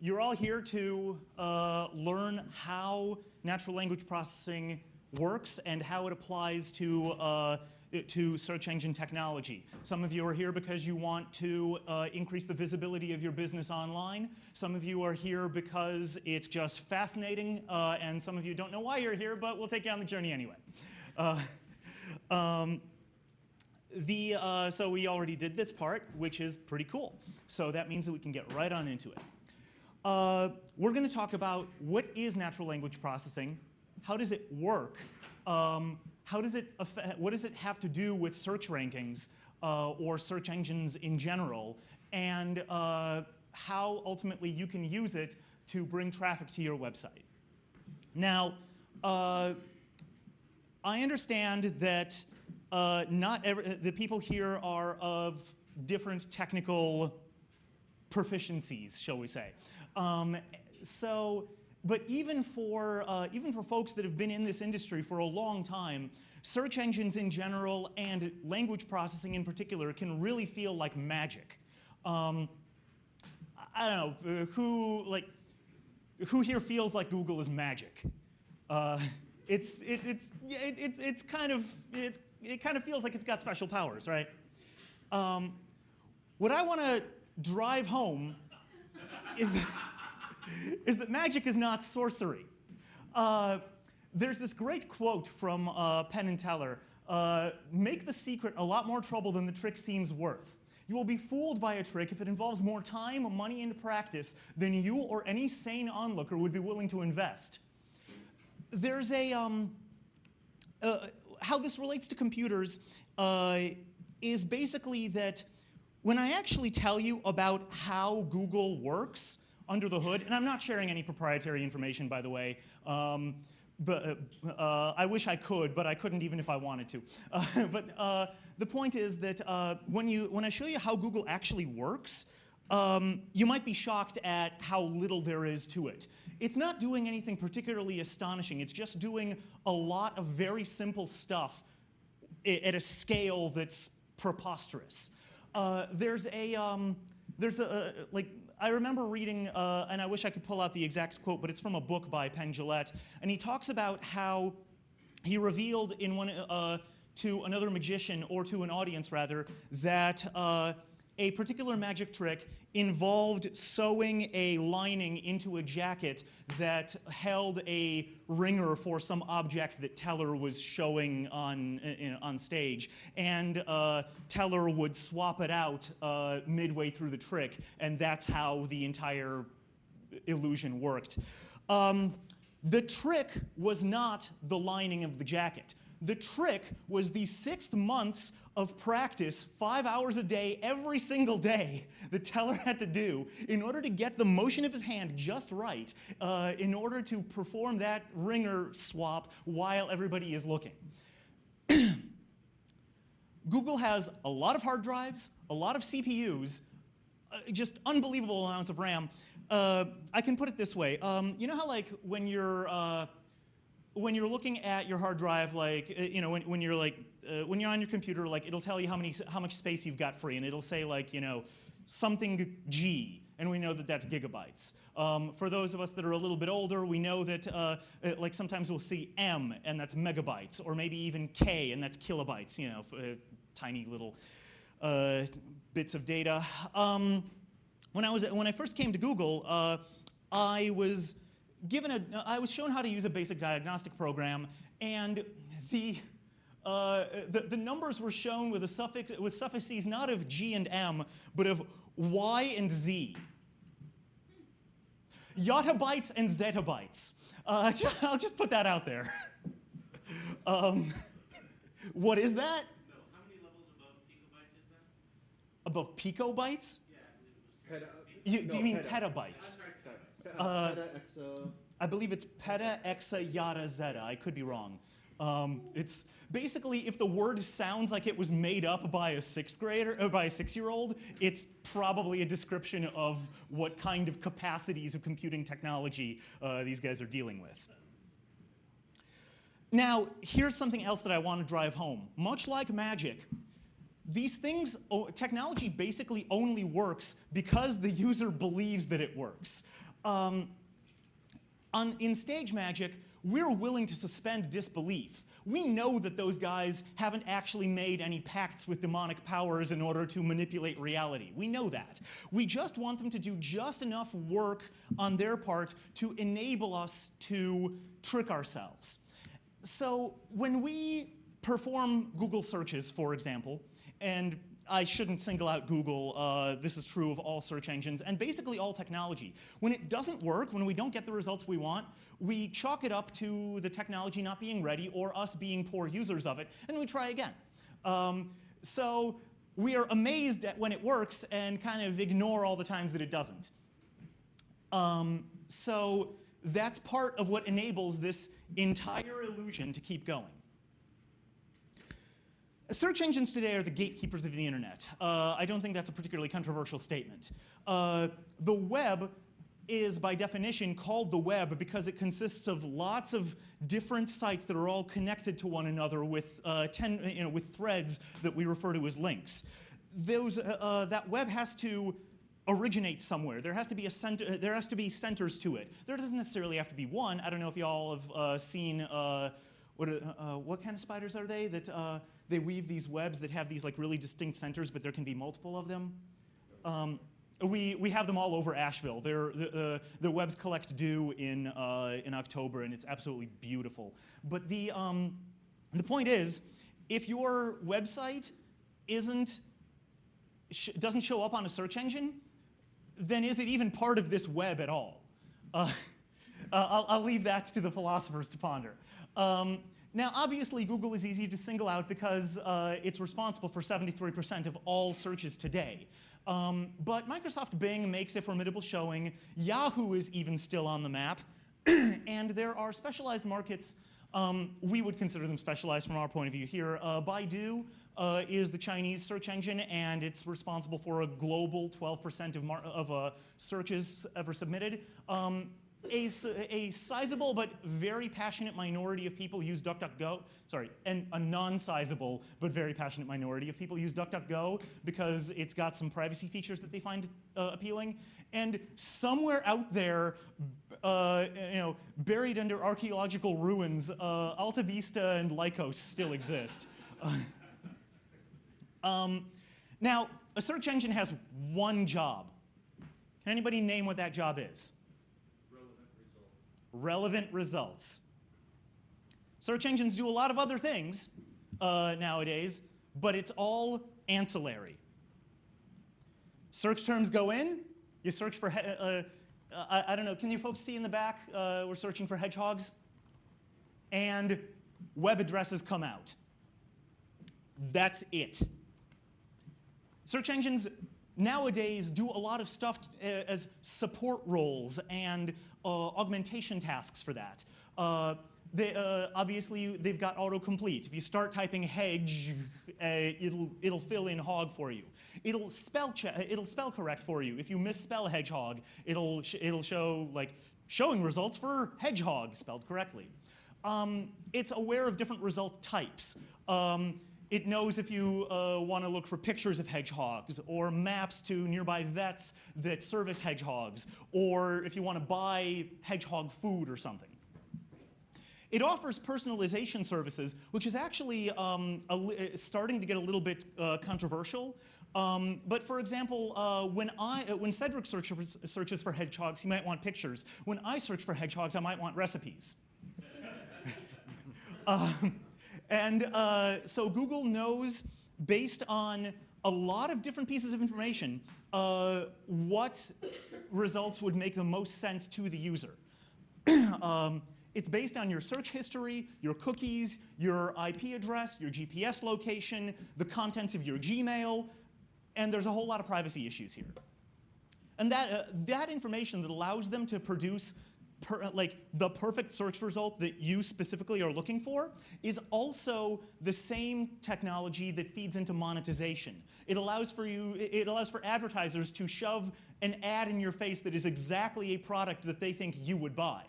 you're all here to learn how natural language processing works and how it applies to search engine technology. Some of you are here because you want to increase the visibility of your business online. Some of you are here because it's just fascinating, and some of you don't know why you're here, but we'll take you on the journey anyway. So we already did this part, which is pretty cool. So that means that we can get right on into it. We're going to talk about what is natural language processing, how does it work, what does it have to do with search rankings or search engines in general, and how ultimately you can use it to bring traffic to your website. Now, I understand that the people here are of different technical proficiencies, shall we say. But even for folks that have been in this industry for a long time, search engines in general and language processing in particular can really feel like magic. I don't know who here feels like Google is magic. It kind of feels like it's got special powers, right? What I want to drive home is that magic is not sorcery. There's this great quote from Penn and Teller, make the secret a lot more trouble than the trick seems worth. You will be fooled by a trick if it involves more time, money, and practice than you or any sane onlooker would be willing to invest. There's how this relates to computers is basically that when I actually tell you about how Google works under the hood, and I'm not sharing any proprietary information, by the way, but I wish I could, but I couldn't even if I wanted to. But the point is that when I show you how Google actually works, you might be shocked at how little there is to it. It's not doing anything particularly astonishing. It's just doing a lot of very simple stuff at a scale that's preposterous. I remember reading, and I wish I could pull out the exact quote, but it's from a book by Penn Jillette, and he talks about how he revealed in to another magician, or to an audience rather, that a particular magic trick involved sewing a lining into a jacket that held a ringer for some object that Teller was showing on stage. And Teller would swap it out midway through the trick, and that's how the entire illusion worked. The trick was not the lining of the jacket. The trick was the 6 months of practice, 5 hours a day, every single day, that Teller had to do in order to get the motion of his hand just right, in order to perform that ringer swap while everybody is looking. Google has a lot of hard drives, a lot of CPUs, just unbelievable amounts of RAM. I can put it this way. You know how when you're looking at your hard drive, when you're on your computer, it'll tell you how much space you've got free, and it'll say something G, and we know that that's gigabytes. For those of us that are a little bit older, we know that sometimes we'll see M, and that's megabytes, or maybe even K, and that's kilobytes. Tiny little bits of data. When I first came to Google, I was shown how to use a basic diagnostic program, and the numbers were shown with suffixes not of G and M, but of Y and Z. Yottabytes and zettabytes. I'll just put that out there. What is that? No, how many levels above picobytes is that? Above picobytes? Yeah, I believe it was You mean petabytes? peta, exa. I believe it's peta, exa, yada, zeta. I could be wrong. It's basically, if the word sounds like it was made up by a 6th grader, or by a 6-year-old, it's probably a description of what kind of capacities of computing technology these guys are dealing with. Now, here's something else that I want to drive home. Much like magic, these things, technology basically only works because the user believes that it works. In Stage Magic, we're willing to suspend disbelief. We know that those guys haven't actually made any pacts with demonic powers in order to manipulate reality. We know that. We just want them to do just enough work on their part to enable us to trick ourselves. So when we perform Google searches, for example, and I shouldn't single out Google, this is true of all search engines, and basically all technology. When it doesn't work, when we don't get the results we want, we chalk it up to the technology not being ready or us being poor users of it, and we try again. So we are amazed at when it works and kind of ignore all the times that it doesn't. So that's part of what enables this entire illusion to keep going. Search engines today are the gatekeepers of the internet. I don't think that's a particularly controversial statement. The web is, by definition, called the web because it consists of lots of different sites that are all connected to one another with, with threads that we refer to as links. That web has to originate somewhere. There has to be a center. There has to be centers to it. There doesn't necessarily have to be one. I don't know if y'all have seen what kind of spiders are they that they weave these webs that have these like really distinct centers, but there can be multiple of them. We have them all over Asheville. The webs collect dew in October, and it's absolutely beautiful. But the point is, if your website doesn't show up on a search engine, then is it even part of this web at all? I'll leave that to the philosophers to ponder. Now, obviously, Google is easy to single out because it's responsible for 73% of all searches today. But Microsoft Bing makes a formidable showing. Yahoo is even still on the map. And there are specialized markets. We would consider them specialized from our point of view here. Baidu is the Chinese search engine, and it's responsible for a global 12% of searches ever submitted. A sizable but very passionate minority of people use DuckDuckGo. Sorry, and a non-sizable but very passionate minority of people use DuckDuckGo because it's got some privacy features that they find appealing. And somewhere out there, buried under archaeological ruins, Alta Vista and Lycos still exist. Now, a search engine has one job. Can anybody name what that job is? Relevant results. Search engines do a lot of other things nowadays, but it's all ancillary. Search terms go in, you search for, I don't know, can you folks see in the back? We're searching for hedgehogs. And web addresses come out. That's it. Search engines nowadays do a lot of stuff as support roles and augmentation tasks for that. Obviously, they've got autocomplete. If you start typing hedge, it'll fill in hog for you. It'll spell correct for you. If you misspell hedgehog, it'll show like showing results for hedgehog spelled correctly. It's aware of different result types. It knows if you want to look for pictures of hedgehogs or maps to nearby vets that service hedgehogs, or if you want to buy hedgehog food or something. It offers personalization services, which is actually starting to get a little bit controversial. But for example, when Cedric searches for hedgehogs, he might want pictures. When I search for hedgehogs, I might want recipes. So Google knows, based on a lot of different pieces of information, what results would make the most sense to the user. It's based on your search history, your cookies, your IP address, your GPS location, the contents of your Gmail, and there's a whole lot of privacy issues here. And that information that allows them to produce the perfect search result that you specifically are looking for is also the same technology that feeds into monetization. It allows for advertisers to shove an ad in your face that is exactly a product that they think you would buy.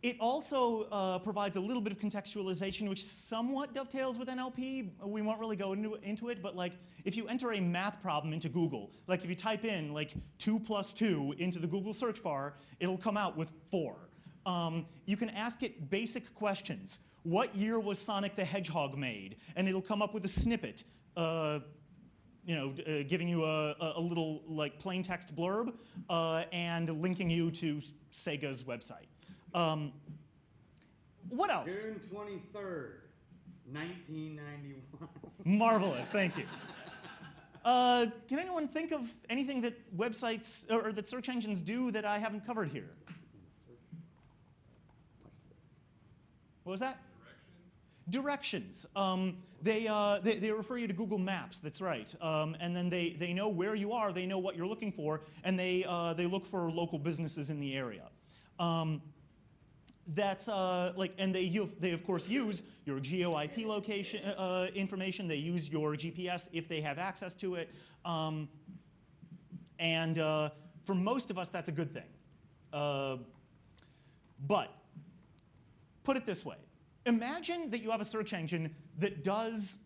It also provides a little bit of contextualization, which somewhat dovetails with NLP. We won't really go into it, but like if you enter a math problem into Google, like if you type in like 2 + 2 into the Google search bar, it'll come out with 4. You can ask it basic questions. What year was Sonic the Hedgehog made? And it'll come up with a snippet, giving you a little like plain text blurb and linking you to Sega's website. What else? June 23rd, 1991. Marvelous, thank you. Can anyone think of anything that websites or that search engines do that I haven't covered here? What was that? Directions. They refer you to Google Maps, that's right. And then they know where you are, they know what you're looking for, and they look for local businesses in the area. And they of course use your geo-IP location information. They use your GPS if they have access to it. For most of us, that's a good thing. But put it this way. Imagine that you have a search engine that does,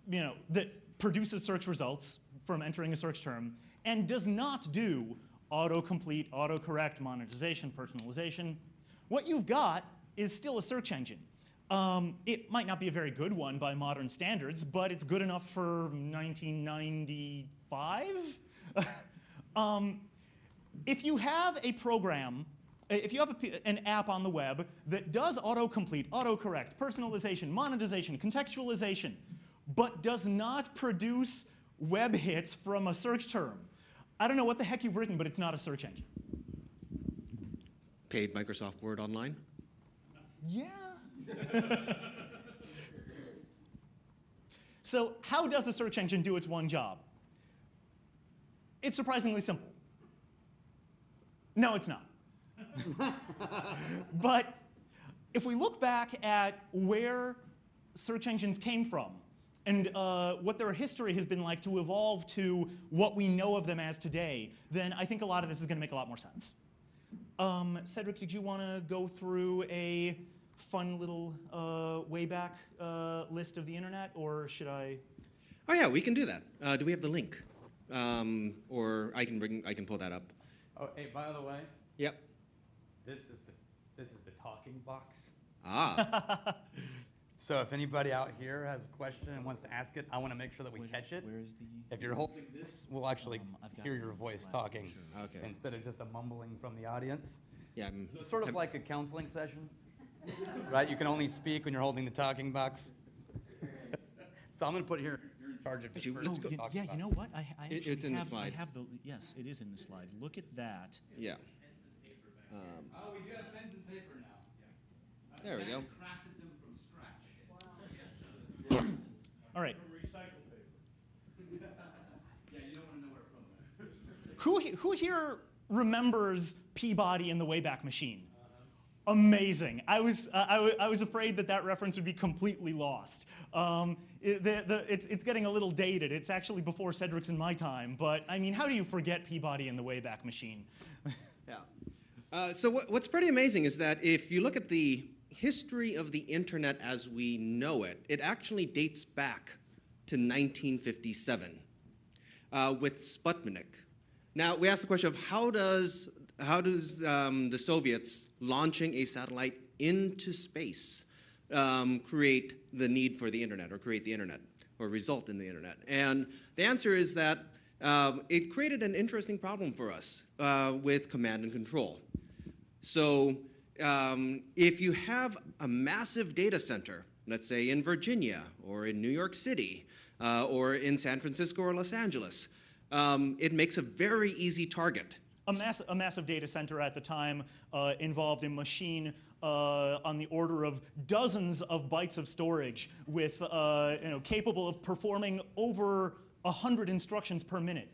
that produces search results from entering a search term and does not do autocomplete, autocorrect, monetization, personalization. What you've got is still a search engine. It might not be a very good one by modern standards, but it's good enough for 1995. If you have a program, if you have an app on the web that does autocomplete, autocorrect, personalization, monetization, contextualization, but does not produce web hits from a search term, I don't know what the heck you've written, but it's not a search engine. Paid Microsoft Word Online? Yeah. So how does the search engine do its one job? It's surprisingly simple. No, it's not. But if we look back at where search engines came from and what their history has been like to evolve to what we know of them as today, then I think a lot of this is going to make a lot more sense. Cedric, did you want to go through a fun little Wayback list of the internet, or should I? Oh yeah, we can do that. Do we have the link? Or I can pull that up. Oh, hey, by the way, Yep. this is the talking box. Ah. So if anybody out here has a question and wants to ask it, I want to make sure that we catch it. Where is the? If you're holding this, we'll actually I've got hear it your on voice Slack, talking sure. Okay. instead of just a mumbling from the audience. Yeah. So it's sort of like a counseling session, right? You can only speak when you're holding the talking box. So I'm going to put here, you're in charge of this Actually, first let's go. talking Yeah, box. you know what? I actually It's in the have, slide. I have the, yes, it is in the slide. Look at that. Yeah. Oh, we do have pens and paper now. There we go. Crafted them from scratch. All right. Recycle paper. Yeah, you don't want to know where from that. Who here remembers Peabody and the Wayback Machine? Amazing. I was afraid that reference would be completely lost. It's getting a little dated. It's actually before Cedric's and my time. But I mean, how do you forget Peabody and the Wayback Machine? Yeah. So what's pretty amazing is that if you look at the history of the internet as we know it, it actually dates back to 1957 with Sputnik. Now we ask the question of how does the Soviets launching a satellite into space create the need for the internet, or create the internet, or result in the internet? And the answer is that it created an interesting problem for us with command and control. So if you have a massive data center, let's say in Virginia, or in New York City, or in San Francisco or Los Angeles, it makes a very easy target. A massive data center at the time involved a machine on the order of dozens of bytes of storage with, capable of performing over 100 instructions per minute.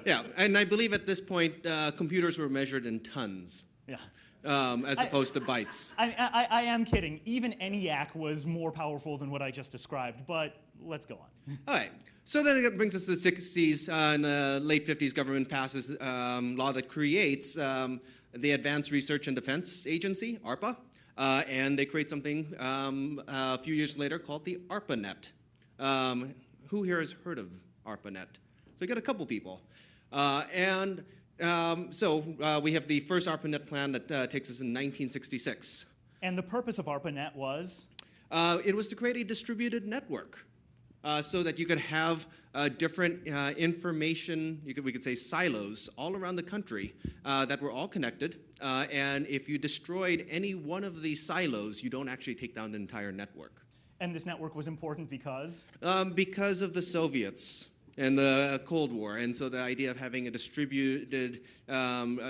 Yeah, and I believe at this point, computers were measured in tons. Yeah. As opposed to bytes. I am kidding. Even ENIAC was more powerful than what I just described, but let's go on. All right. So then it brings us to the 60s. In the late 50s, government passes law that creates the Advanced Research and Defense Agency, ARPA, and they create something a few years later called the ARPANET. Who here has heard of ARPANET? So we got a couple people. So we have the first ARPANET plan that takes us in 1966. And the purpose of ARPANET was? It was to create a distributed network so that you could have different information, we could say silos, all around the country that were all connected. And if you destroyed any one of these silos, you don't actually take down the entire network. And this network was important because? Because of the Soviets and the Cold War, and so the idea of having a distributed command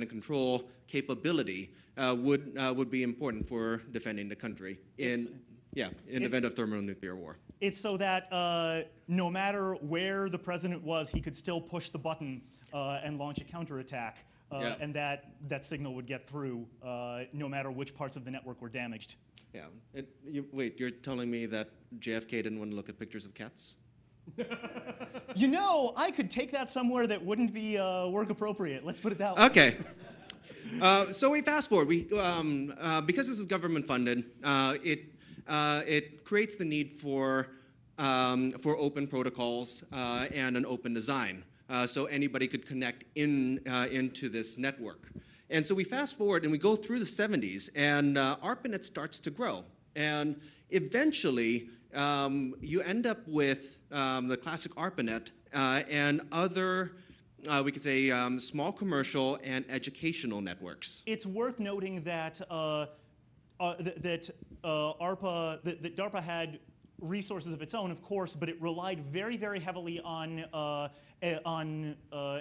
and control capability would be important for defending the country in event of thermonuclear war. It's so that no matter where the president was, he could still push the button and launch a counterattack, and that signal would get through no matter which parts of the network were damaged. Yeah. Wait, you're telling me that JFK didn't want to look at pictures of cats? You know, I could take that somewhere that wouldn't be work appropriate. Let's put it that way. Okay. So we fast forward. Because this is government funded, it creates the need for open protocols and an open design, so anybody could connect into this network. And so we fast forward and we go through the 70s, and ARPANET starts to grow. And eventually, you end up with the classic ARPANET and other, we could say, small commercial and educational networks. It's worth noting that DARPA had resources of its own, of course, but it relied very, very heavily on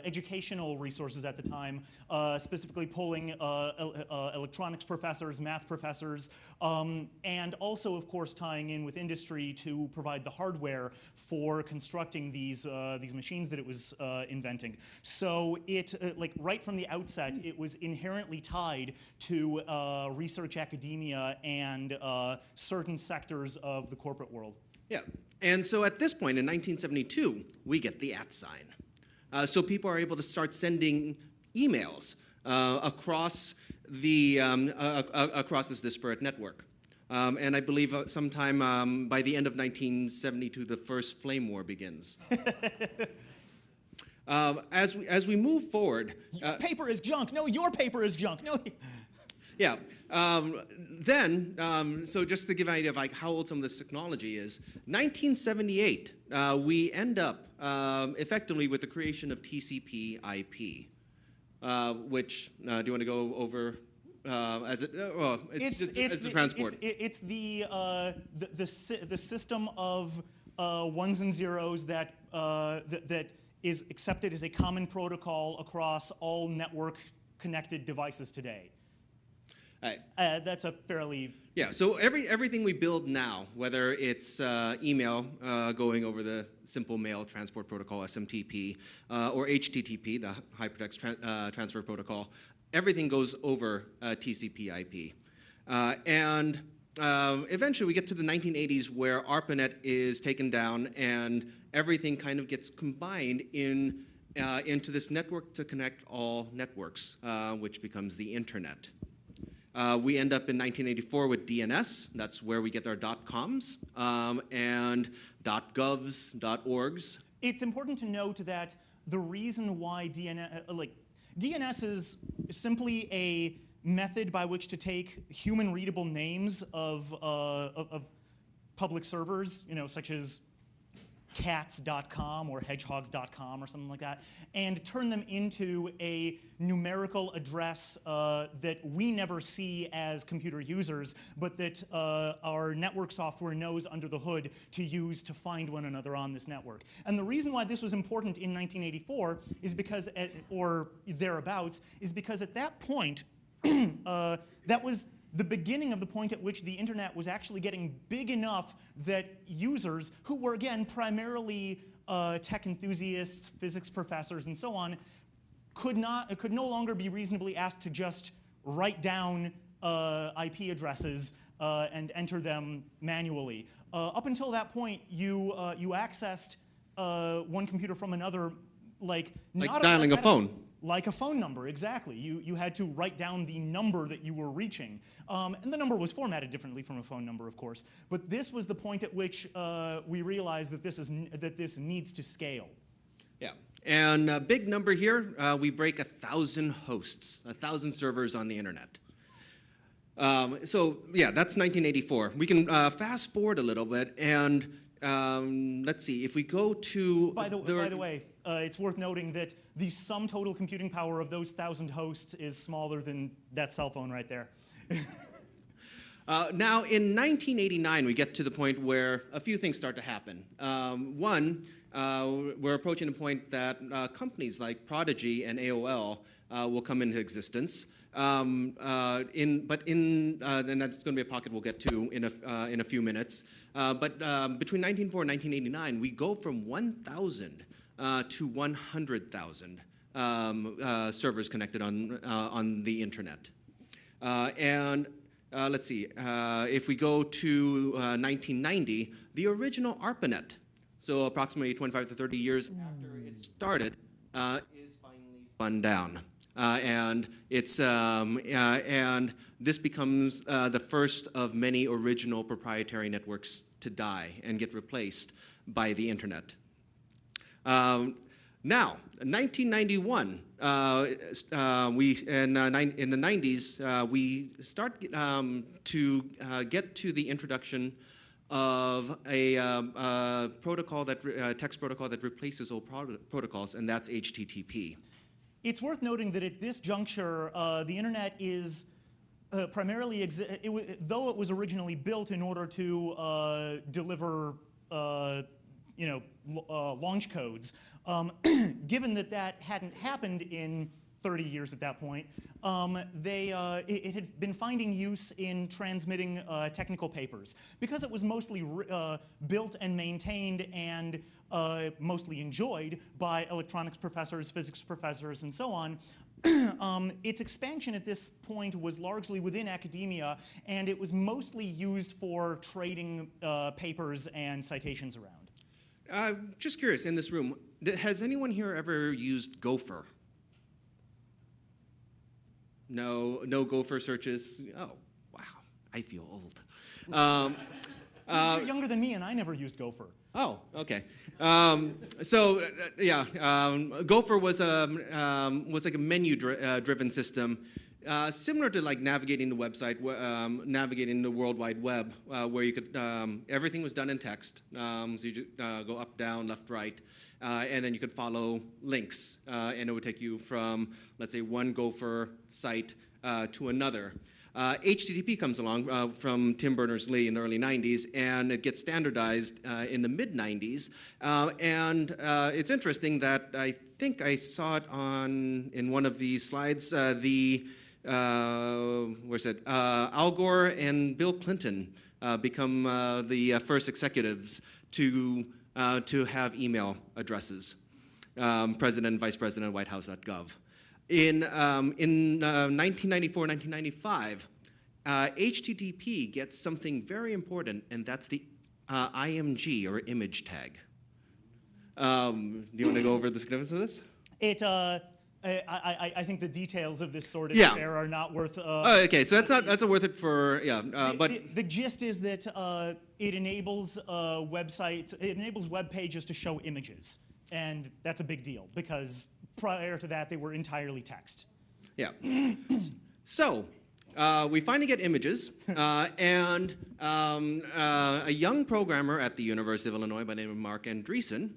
educational resources at the time, specifically pulling electronics professors, math professors, and also, of course, tying in with industry to provide the hardware for constructing these machines that it was inventing. So it, right from the outset, it was inherently tied to research academia and certain sectors of the corporate world. Yeah, and so at this point in 1972, we get the @ sign. So people are able to start sending emails across this disparate network. And I believe sometime by the end of 1972, the first flame war begins. As we move forward, your paper is junk. No, your paper is junk. No. Yeah. So just to give an idea of how old some of this technology is, 1978, we end up effectively with the creation of TCP/IP, which do you want to go over as it? It's the transport. It's the system of ones and zeros that is accepted as a common protocol across all network-connected devices today. That's a fairly... Yeah, so everything we build now, whether it's email going over the Simple Mail Transport Protocol, SMTP, or HTTP, the Hypertext Transfer Protocol, everything goes over TCP/IP. And eventually we get to the 1980s where ARPANET is taken down and everything kind of gets combined into this network to connect all networks, which becomes the internet. We end up in 1984 with DNS. That's where we get our .coms and .govs, .orgs. It's important to note that the reason why DNS is simply a method by which to take human-readable names of public servers, such as cats.com or hedgehogs.com or something like that, and turn them into a numerical address that we never see as computer users, but that our network software knows under the hood to use to find one another on this network. And the reason why this was important in 1984 is because, or thereabouts, is because at that point, that was the beginning of the point at which the internet was actually getting big enough that users, who were again primarily tech enthusiasts, physics professors, and so on, could no longer be reasonably asked to just write down IP addresses and enter them manually. Up until that point, you accessed one computer from another, like dialing a phone. Like a phone number, exactly. You had to write down the number that you were reaching. And the number was formatted differently from a phone number, of course. But this was the point at which we realized that this needs to scale. Yeah, and a big number here, we break 1,000 hosts, 1,000 servers on the internet. So yeah, that's 1984. We can fast forward a little bit, and let's see, if we go to... By the way, it's worth noting that the sum total computing power of those 1,000 hosts is smaller than that cell phone right there. Now, in 1989, we get to the point where a few things start to happen. One, we're approaching a point that companies like Prodigy and AOL will come into existence. And that's going to be a pocket we'll get to in a few minutes. But between 1994 and 1989, we go from 1,000 to 100,000 servers connected on the internet. Let's see, if we go to 1990, the original ARPANET, so approximately 25 to 30 years after it started, is finally spun down. And this becomes the first of many original proprietary networks to die and get replaced by the internet. Now, 1991, in the 90s, we start to get to the introduction of a protocol text protocol that replaces old protocols, and that's HTTP. It's worth noting that at this juncture, the internet is primarily, though it was originally built in order to deliver launch codes, given that that hadn't happened in 30 years at that point, it had been finding use in transmitting technical papers. Because it was mostly built and maintained and mostly enjoyed by electronics professors, physics professors, and so on, its expansion at this point was largely within academia, and it was mostly used for trading papers and citations around. Just curious, in this room, has anyone here ever used Gopher? No Gopher searches? Oh, wow, I feel old. You're younger than me, and I never used Gopher. Oh, okay. Gopher was like a menu-driven system, similar to like navigating the website, navigating the World Wide Web, where you could everything was done in text. So you go up, down, left, right, and then you could follow links, and it would take you from, let's say, one Gopher site to another. HTTP comes along from Tim Berners-Lee in the early 90s, and it gets standardized in the mid-90s. It's interesting that I think I saw it in one of these slides, Al Gore and Bill Clinton become the first executives to have email addresses, President and Vice President, WhiteHouse.gov. In 1994, 1995, HTTP gets something very important, and that's the IMG, or image tag. Do you want to go over the significance of this? I think the details of this sort of affair are not worth. Okay, so that's worth it for but the gist is that it enables websites. It enables web pages to show images, and that's a big deal because prior to that they were entirely text. Yeah. So we finally get images, and a young programmer at the University of Illinois by the name of Mark Andreessen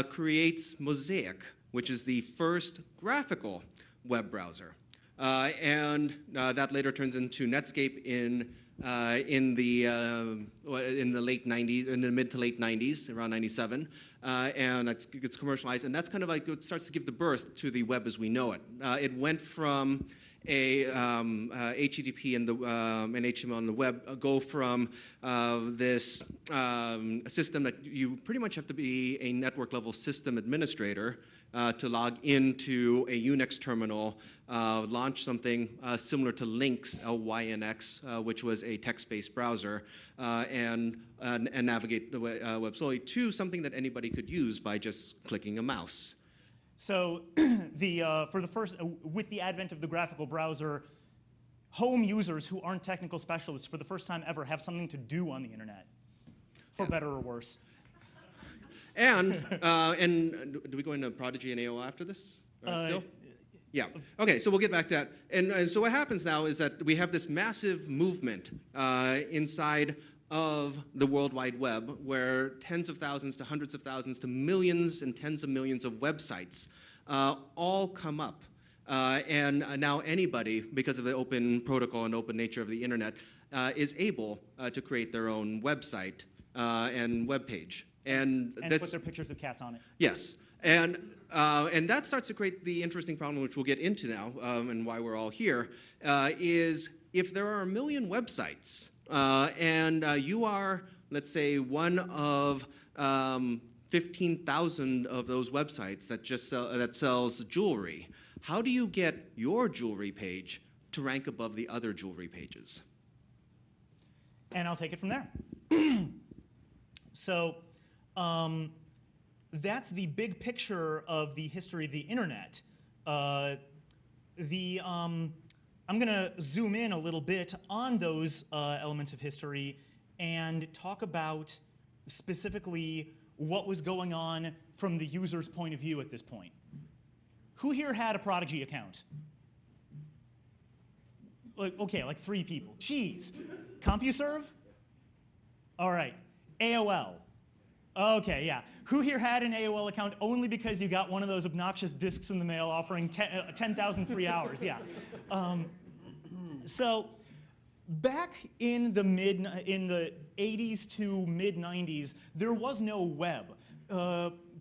creates Mosaic, which is the first graphical web browser. That later turns into Netscape in the late 90s, in the mid to late 90s, around 97, and it gets commercialized, and that's kind of like it starts to give the birth to the web as we know it. It went from a HTTP and HTML on the web go from this system that you pretty much have to be a network level system administrator to log into a Unix terminal, launch something similar to Lynx, Lynx, which was a text-based browser, and navigate the web slowly to something that anybody could use by just clicking a mouse. So for the first, with the advent of the graphical browser, home users who aren't technical specialists for the first time ever have something to do on the internet, for better or worse. And do we go into Prodigy and AOL after this? Still? Yeah. Okay, so we'll get back to that. And so what happens now is that we have this massive movement inside of the World Wide Web where tens of thousands to hundreds of thousands to millions and tens of millions of websites all come up. And now anybody, because of the open protocol and open nature of the internet, is able to create their own website and web page. And put their pictures of cats on it. Yes. And that starts to create the interesting problem, which we'll get into now, and why we're all here, is if there are 1 million websites, and you are, let's say, one of 15,000 of those websites that just that sells jewelry, how do you get your jewelry page to rank above the other jewelry pages? And I'll take it from there. So that's the big picture of the history of the internet. I'm going to zoom in a little bit on those elements of history and talk about specifically what was going on from the user's point of view at this point. Who here had a Prodigy account? Okay, like 3 people. Jeez. CompuServe? All right. AOL. Okay, yeah. Who here had an AOL account only because you got one of those obnoxious discs in the mail offering 10,000 free hours? Yeah. So back in the 80s to mid 90s, there was no web.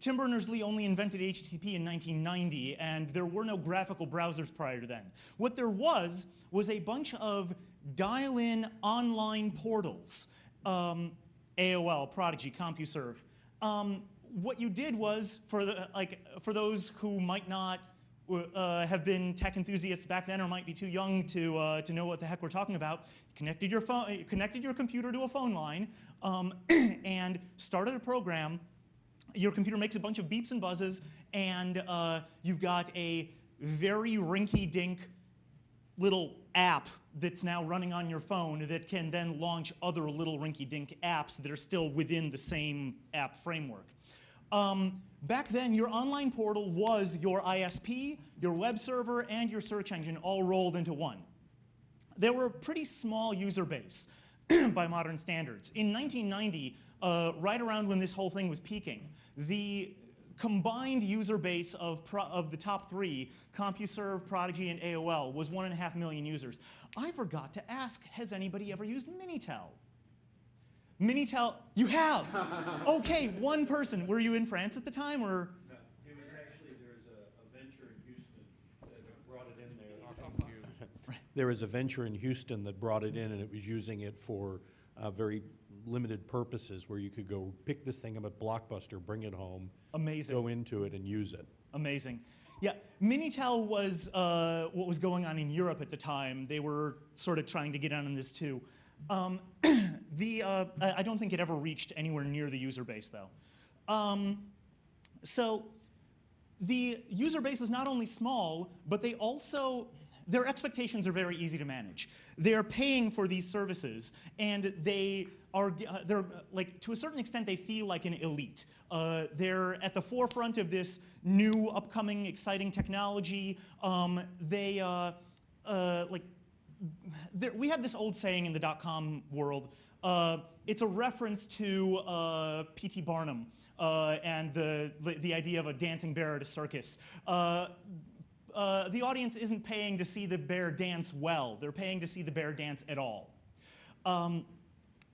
Tim Berners-Lee only invented HTTP in 1990, and there were no graphical browsers prior to then. What there was a bunch of dial-in online portals. AOL, Prodigy, CompuServe. What you did was, for those who might not have been tech enthusiasts back then or might be too young to know what the heck we're talking about, connected your computer to a phone line and started a program. Your computer makes a bunch of beeps and buzzes, and you've got a very rinky-dink little app that's now running on your phone that can then launch other little rinky-dink apps that are still within the same app framework. Back then, your online portal was your ISP, your web server, and your search engine all rolled into one. They were a pretty small user base by modern standards. In 1990, right around when this whole thing was peaking, the combined user base of the top 3, CompuServe, Prodigy, and AOL, was 1.5 million users. I forgot to ask, has anybody ever used Minitel? Minitel, you have? Okay, one person. Were you in France at the time, or? No, it was actually, there's a venture in Houston that brought it in there. There was a venture in Houston that brought it in, and it was using it for very limited purposes, where you could go pick this thing up at Blockbuster, bring it home, amazing, go into it and use it. Amazing. Yeah, Minitel was what was going on in Europe at the time. They were sort of trying to get on this too. I don't think it ever reached anywhere near the user base, though. So the user base is not only small, but they also, their expectations are very easy to manage. They're paying for these services, and they're like, to a certain extent, they feel like an elite. They're at the forefront of this new, upcoming, exciting technology. We had this old saying in the .com world. It's a reference to P.T. Barnum and the idea of a dancing bear at a circus. The audience isn't paying to see the bear dance well. They're paying to see the bear dance at all.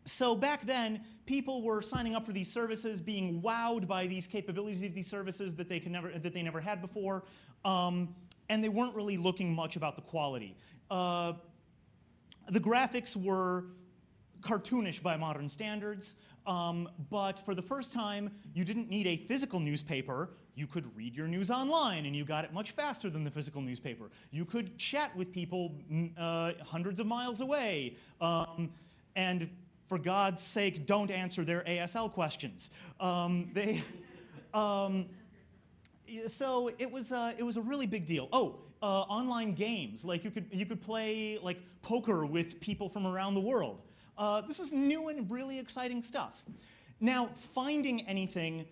So back then, people were signing up for these services, being wowed by these capabilities of these services that they never had before, and they weren't really looking much about the quality. The graphics were cartoonish by modern standards, but for the first time, you didn't need a physical newspaper. You could read your news online, and you got it much faster than the physical newspaper. You could chat with people hundreds of miles away, and for God's sake, don't answer their ASL questions. So it was a really big deal. Oh, online games, like you could play like poker with people from around the world. This is new and really exciting stuff. Now, finding anything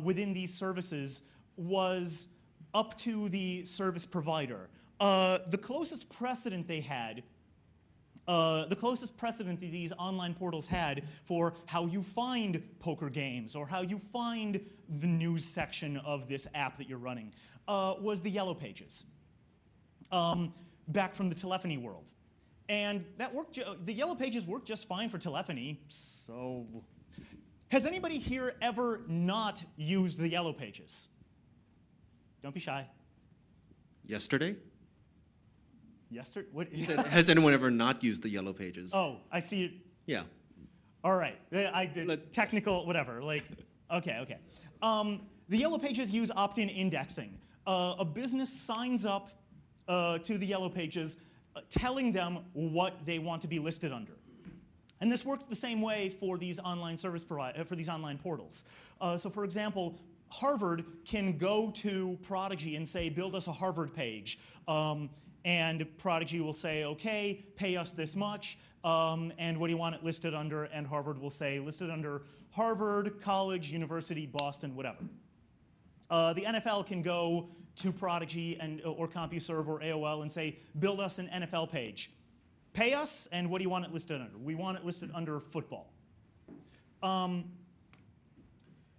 within these services was up to the service provider. The closest precedent they had, the closest precedent that these online portals had for how you find poker games or how you find the news section of this app that you're running was the Yellow Pages, back from the telephony world. And that worked. The Yellow Pages worked just fine for telephony. So, has anybody here ever not used the Yellow Pages? Don't be shy. Yesterday? Yesterday? What? He said, has anyone ever not used the Yellow Pages? Oh, I see it. Yeah. All right. I did technical, whatever. Like, okay. The Yellow Pages use opt-in indexing. A business signs up to the Yellow Pages, telling them what they want to be listed under. And this worked the same way for these online for these online portals. So, for example, Harvard can go to Prodigy and say, build us a Harvard page. And Prodigy will say, okay, pay us this much, and what do you want it listed under? And Harvard will say, listed under Harvard, College, University, Boston, whatever. The NFL can go to Prodigy or CompuServe or AOL and say, build us an NFL page. Pay us, and what do you want it listed under? We want it listed under football.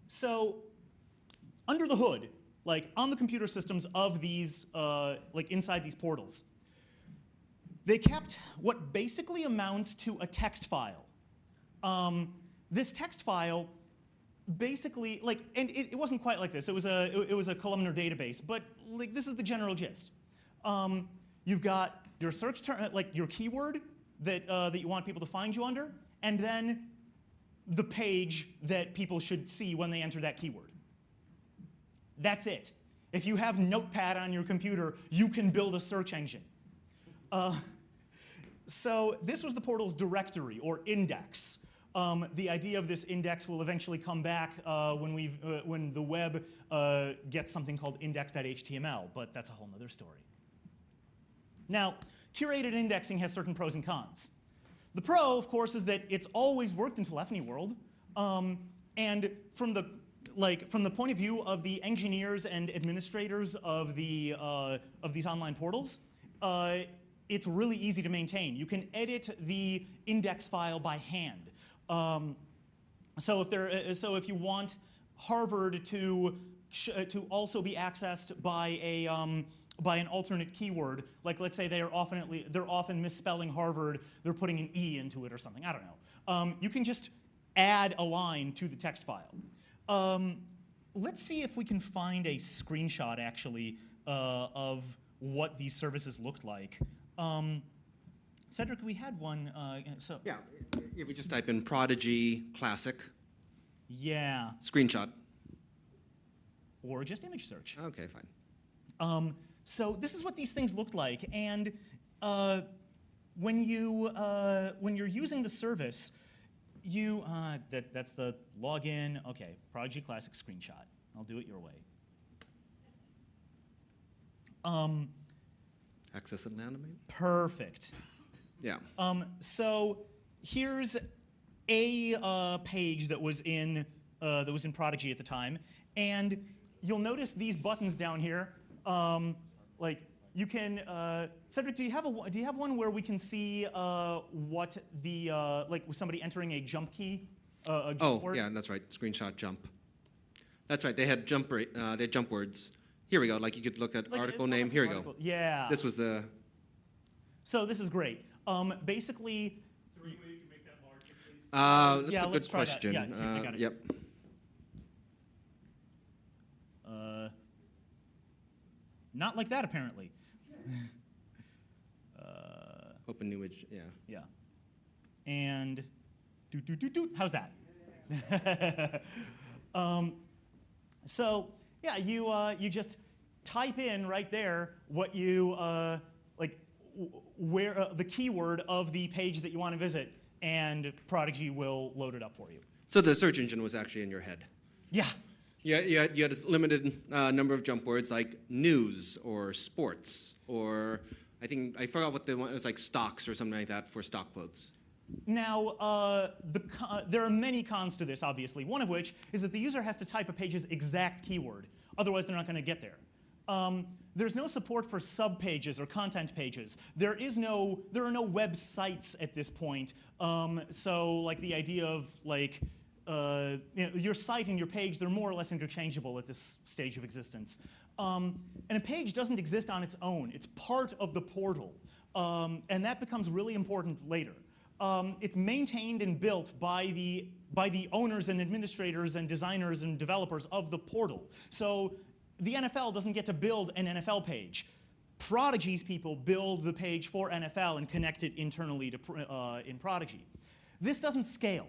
So under the hood, like on the computer systems of these, like inside these portals, they kept what basically amounts to a text file. This text file basically, like, and it wasn't quite like this. It was a columnar database, but like this is the general gist. You've got your search term, like your keyword that you want people to find you under, and then the page that people should see when they enter that keyword. That's it. If you have Notepad on your computer, you can build a search engine. So this was the portal's directory or index. The idea of this index will eventually come back when the web gets something called index.html, but that's a whole other story. Now, curated indexing has certain pros and cons. The pro, of course, is that it's always worked in telephony world, and from the point of view of the engineers and administrators of these online portals, it's really easy to maintain. You can edit the index file by hand. So if you want Harvard to also be accessed by an alternate keyword, like let's say they're often misspelling Harvard, they're putting an E into it or something. I don't know. You can just add a line to the text file. Let's see if we can find a screenshot actually of what these services looked like. Cedric, we had one. So Yeah, if we just type in Prodigy Classic, yeah, screenshot. Or just image search. Okay, fine. So this is what these things looked like, and when you're using the service, that's the login. Okay, Prodigy Classic screenshot. I'll do it your way. Access it and animate. Perfect. Yeah. So here's a page that was in Prodigy at the time, and you'll notice these buttons down here. Like you can, Cedric, do you have one where we can see what the like with somebody entering a jump key? A jump word? Yeah, that's right. Screenshot jump. That's right. They had jump words. Here we go. Like you could look at Like article name. Here we go. Yeah. This was the. So this is great. Basically. Is there any way you can make that larger, please? That's Yeah, a let's good try that. question. Yeah, I got it. Yep. Not like that, apparently. Open new image. Yeah. Yeah. And how's that? So yeah, you just type in right there what you where the keyword of the page that you want to visit, and Prodigy will load it up for you. So the search engine was actually in your head. Yeah. You had a limited number of jump words like news or sports or I forgot what the one, it was like stocks or something like that for stock quotes. Now, there are many cons to this, obviously, one of which is that the user has to type a page's exact keyword. Otherwise, they're not going to get there. There's no support for sub-pages or content pages. There are no websites at this point. So like the idea of like, your site and your page, they're more or less interchangeable at this stage of existence. And a page doesn't exist on its own. It's part of the portal. And that becomes really important later. It's maintained and built by the owners and administrators and designers and developers of the portal. So the NFL doesn't get to build an NFL page. Prodigy's people build the page for NFL and connect it internally to in Prodigy. This doesn't scale.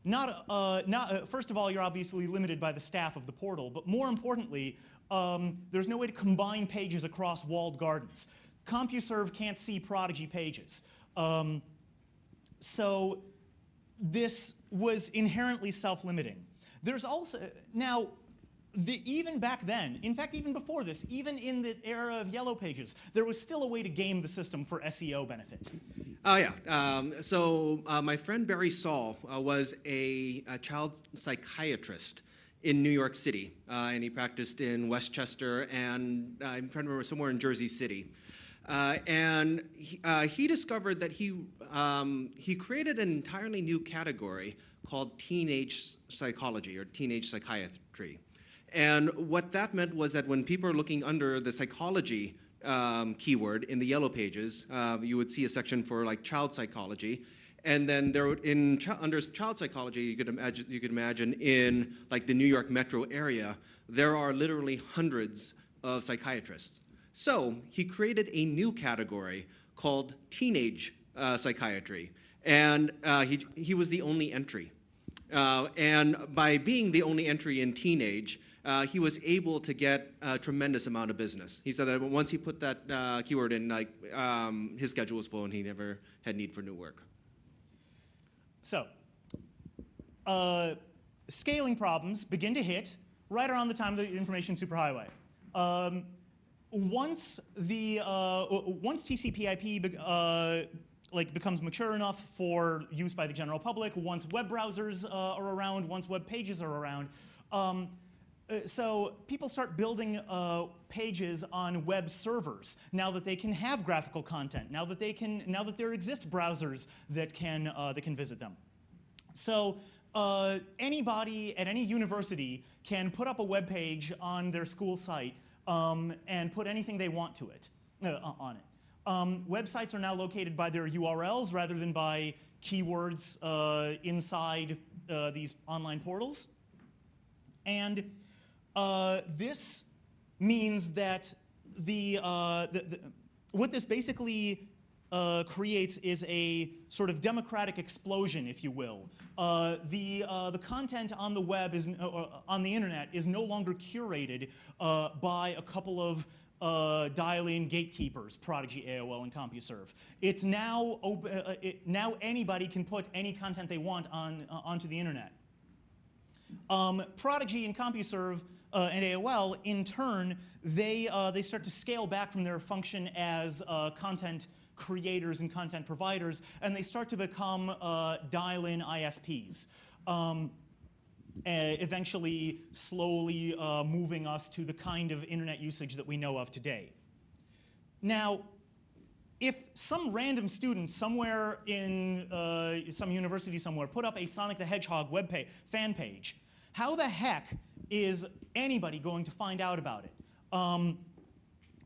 First of all, you're obviously limited by the staff of the portal, but more importantly, there's no way to combine pages across walled gardens. CompuServe can't see Prodigy pages. So this was inherently self-limiting. There's also, now, even back then, in fact, even before this, even in the era of Yellow Pages, there was still a way to game the system for SEO benefit. Oh, yeah. So my friend Barry Saul was a child psychiatrist in New York City, and he practiced in Westchester and I'm trying to remember somewhere in Jersey City. And he discovered that he created an entirely new category called teenage psychology or teenage psychiatry. And what that meant was that when people are looking under the psychology keyword in the Yellow Pages, you would see a section for like child psychology. And then under child psychology, you could imagine in like the New York metro area, there are literally hundreds of psychiatrists. So he created a new category called teenage psychiatry, and he was the only entry. And by being the only entry in teenage, he was able to get a tremendous amount of business. He said that once he put that keyword in, like his schedule was full and he never had need for new work. So, scaling problems begin to hit right around the time of the information superhighway. Once TCP/IP becomes mature enough for use by the general public, once web browsers are around, once web pages are around, so people start building pages on web servers now that they can have graphical content, now that there exist browsers that can visit them. So anybody at any university can put up a web page on their school site and put anything they want to it on it. Websites are now located by their URLs rather than by keywords inside these online portals. And this means that what this basically creates is a sort of democratic explosion, if you will. The content on the web on the internet is no longer curated by a couple of dial-in gatekeepers, Prodigy, AOL, and CompuServe. It's now now anybody can put any content they want onto the internet. Prodigy and CompuServe and AOL, in turn, they start to scale back from their function as content creators and content providers, and they start to become dial-in ISPs, eventually slowly moving us to the kind of internet usage that we know of today. Now, if some random student somewhere in some university somewhere put up a Sonic the Hedgehog fan page, how the heck is anybody going to find out about it?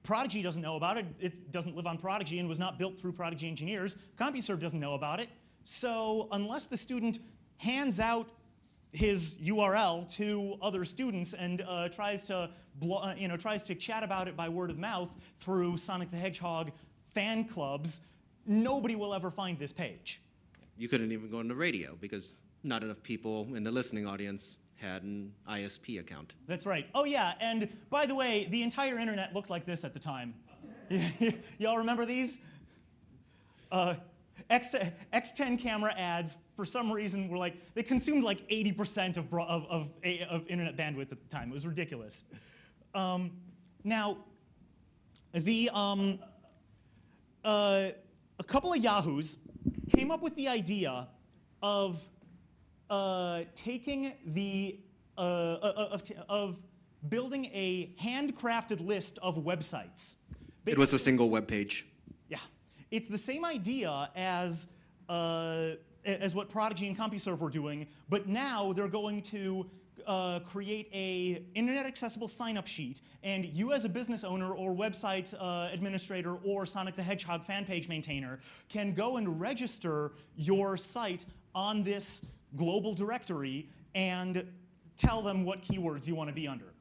Prodigy doesn't know about it. It doesn't live on Prodigy and was not built through Prodigy engineers. CompuServe doesn't know about it. So unless the student hands out his URL to other students and tries to chat about it by word of mouth through Sonic the Hedgehog fan clubs, nobody will ever find this page. You couldn't even go on the radio because not enough people in the listening audience had an ISP account. That's right. Oh yeah, and by the way, the entire internet looked like this at the time. Y'all remember these? X10 camera ads, for some reason, were like, they consumed like 80% of internet bandwidth at the time. It was ridiculous. Now, a couple of yahoos came up with the idea of taking the of building a handcrafted list of websites. It was a single web page. Yeah, it's the same idea as what Prodigy and CompuServe were doing, but now they're going to create a internet accessible sign-up sheet, and you as a business owner or website administrator or Sonic the Hedgehog fan page maintainer can go and register your site on this global directory and tell them what keywords you want to be under.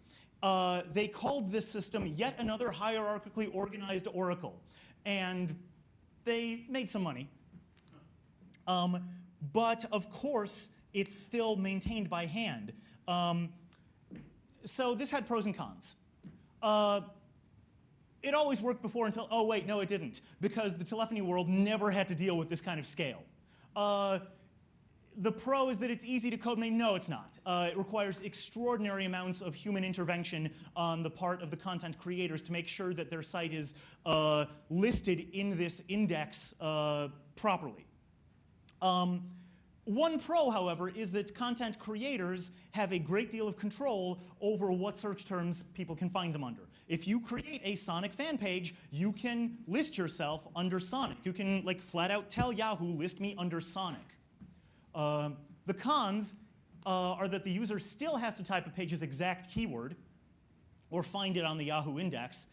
They called this system yet another hierarchically organized Oracle, and they made some money. But of course, it's still maintained by hand. So this had pros and cons. It always worked before until, oh wait, no it didn't, because the telephony world never had to deal with this kind of scale. The pro is that it's easy to code, no it's not. It requires extraordinary amounts of human intervention on the part of the content creators to make sure that their site is listed in this index properly. One pro, however, is that content creators have a great deal of control over what search terms people can find them under. If you create a Sonic fan page, you can list yourself under Sonic. You can like flat out tell Yahoo, list me under Sonic. The cons are that the user still has to type a page's exact keyword or find it on the Yahoo index.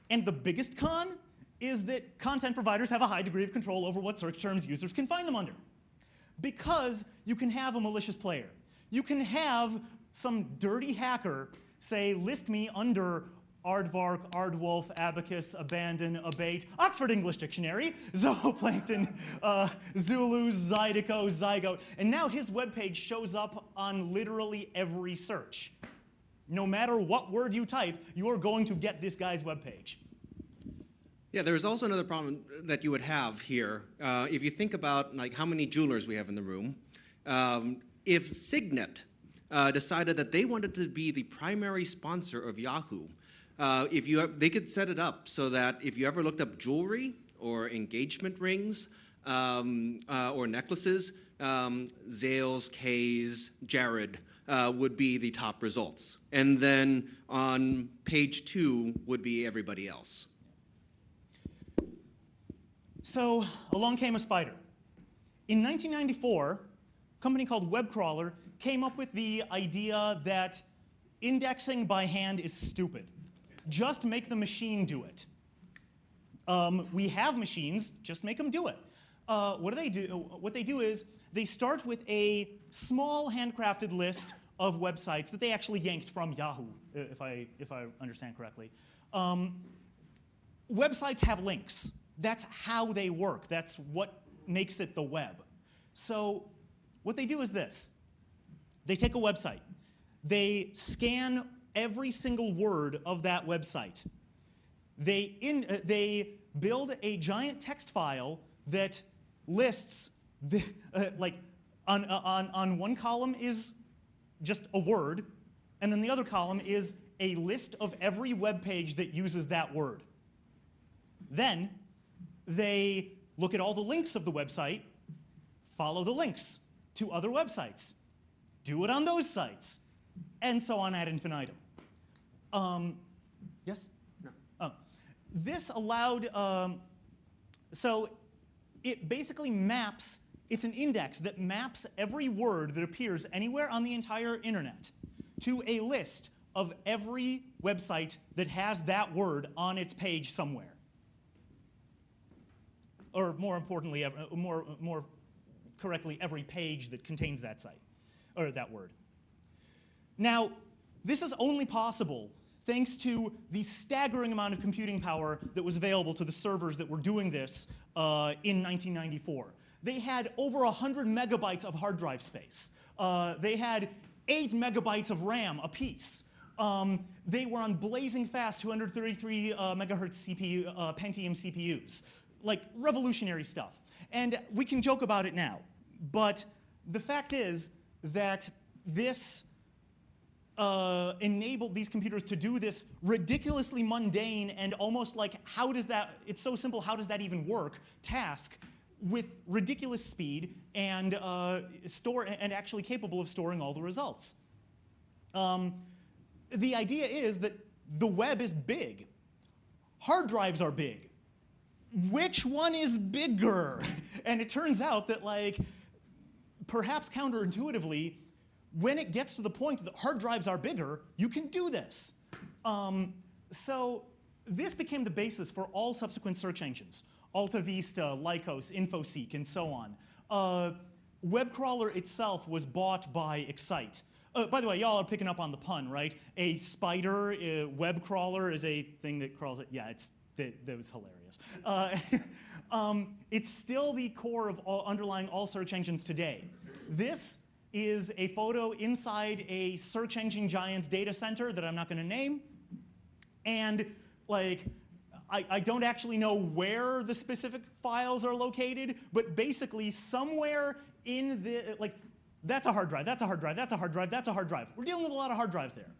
And the biggest con is that content providers have a high degree of control over what search terms users can find them under. Because you can have a malicious player. You can have some dirty hacker say, list me under aardvark, aardwolf, abacus, abandon, abate, Oxford English Dictionary, zooplankton, Zulu, zydeco, zygote, and now his webpage shows up on literally every search. No matter what word you type, you are going to get this guy's webpage. Yeah, there's also another problem that you would have here. If you think about like how many jewelers we have in the room, if Signet decided that they wanted to be the primary sponsor of Yahoo, they could set it up so that if you ever looked up jewelry or engagement rings or necklaces, Zales, K's, Jared would be the top results. And then on page 2 would be everybody else. So along came a spider. In 1994, a company called WebCrawler came up with the idea that indexing by hand is stupid. Just make the machine do it. We have machines, just make them do it. What they do is they start with a small handcrafted list of websites that they actually yanked from Yahoo, if I understand correctly. Websites have links. That's how they work. That's what makes it the web. So what they do is this. They take a website. They scan every single word of that website. They build a giant text file that lists, like on one column is just a word, and then the other column is a list of every web page that uses that word. Then they look at all the links of the website, follow the links to other websites, do it on those sites, and so on ad infinitum. Yes? No. This allowed, so it basically maps, it's an index that maps every word that appears anywhere on the entire internet to a list of every website that has that word on its page somewhere. Or more importantly, more correctly, every page that contains that site, or that word. Now, this is only possible thanks to the staggering amount of computing power that was available to the servers that were doing this in 1994. They had over 100 megabytes of hard drive space. They had 8 megabytes of RAM apiece. They were on blazing fast 233 megahertz CPU, Pentium CPUs. like revolutionary stuff. And we can joke about it now, but the fact is that this enabled these computers to do this ridiculously mundane and almost like, how does that, it's so simple, how does that even work, task with ridiculous speed and actually capable of storing all the results. The idea is that the web is big. Hard drives are big. Which one is bigger? And it turns out that, like, perhaps counterintuitively, when it gets to the point that hard drives are bigger, you can do this. So this became the basis for all subsequent search engines: AltaVista, Lycos, InfoSeek, and so on. WebCrawler itself was bought by Excite. By the way, y'all are picking up on the pun, right? A spider web crawler is a thing that crawls it. Yeah, that was hilarious. It's still the core of underlying all search engines today. This is a photo inside a search engine giant's data center that I'm not going to name. And like, I don't actually know where the specific files are located, but basically somewhere in the, like, that's a hard drive, that's a hard drive, that's a hard drive, that's a hard drive. We're dealing with a lot of hard drives there.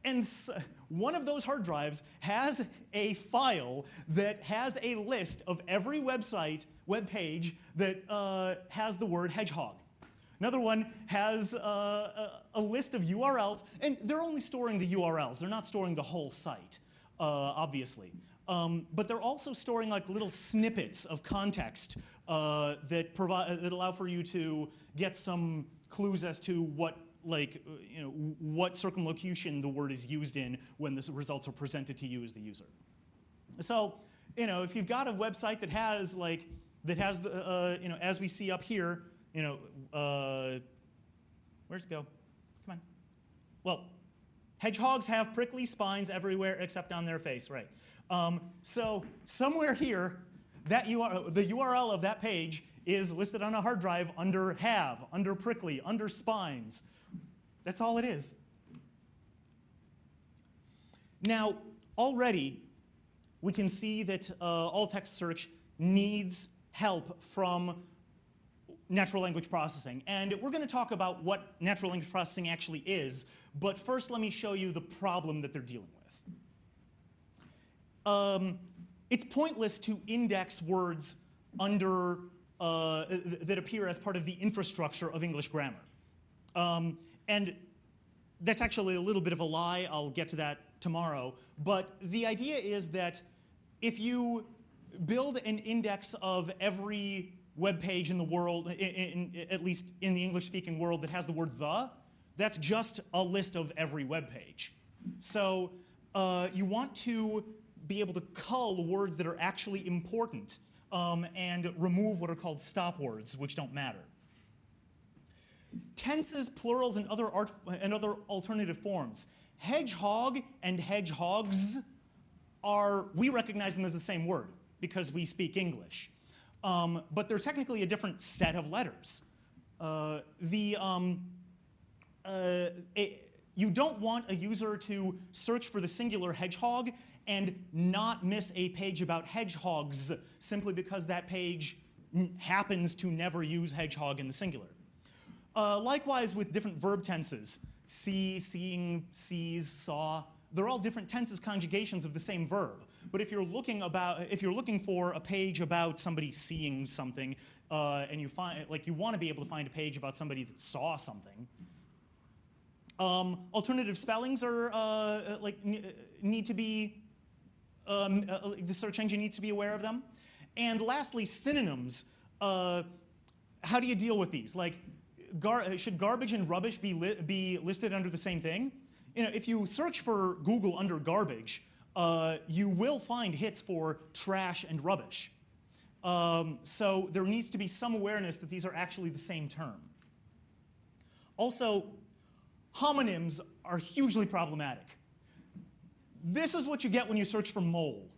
And one of those hard drives has a file that has a list of every website, web page that has the word hedgehog. Another one has a list of URLs, and they're only storing the URLs. They're not storing the whole site, obviously. But they're also storing like little snippets of context that allow for you to get some clues as to what, like, what circumlocution the word is used in when the results are presented to you as the user. So, if you've got a website that has the, as we see up here, where's it go? Come on. Well, hedgehogs have prickly spines everywhere except on their face, right? So somewhere here, the URL of that page is listed on a hard drive under have, under prickly, under spines. That's all it is. Now, already, we can see that all-text search needs help from natural language processing. And we're going to talk about what natural language processing actually is, but first let me show you the problem that they're dealing with. It's pointless to index words under that appear as part of the infrastructure of English grammar. And that's actually a little bit of a lie. I'll get to that tomorrow. But the idea is that if you build an index of every web page in the world, at least in the English-speaking world, that has the word "the," that's just a list of every web page. So you want to be able to cull words that are actually important and remove what are called stop words, which don't matter. Tenses, plurals, and other alternative forms. Hedgehog and hedgehogs we recognize them as the same word because we speak English. But they're technically a different set of letters. You don't want a user to search for the singular hedgehog and not miss a page about hedgehogs simply because that page happens to never use hedgehog in the singular. Likewise with different verb tenses. See, seeing, sees, saw. They're all different tenses, conjugations of the same verb. But if you're looking for a page about somebody seeing something, and you want to be able to find a page about somebody that saw something. Alternative spellings are need to be the search engine needs to be aware of them. And lastly, synonyms. How do you deal with these? Like, should garbage and rubbish be listed under the same thing? If you search for Google under garbage, you will find hits for trash and rubbish. So there needs to be some awareness that these are actually the same term. Also, homonyms are hugely problematic. This is what you get when you search for mole.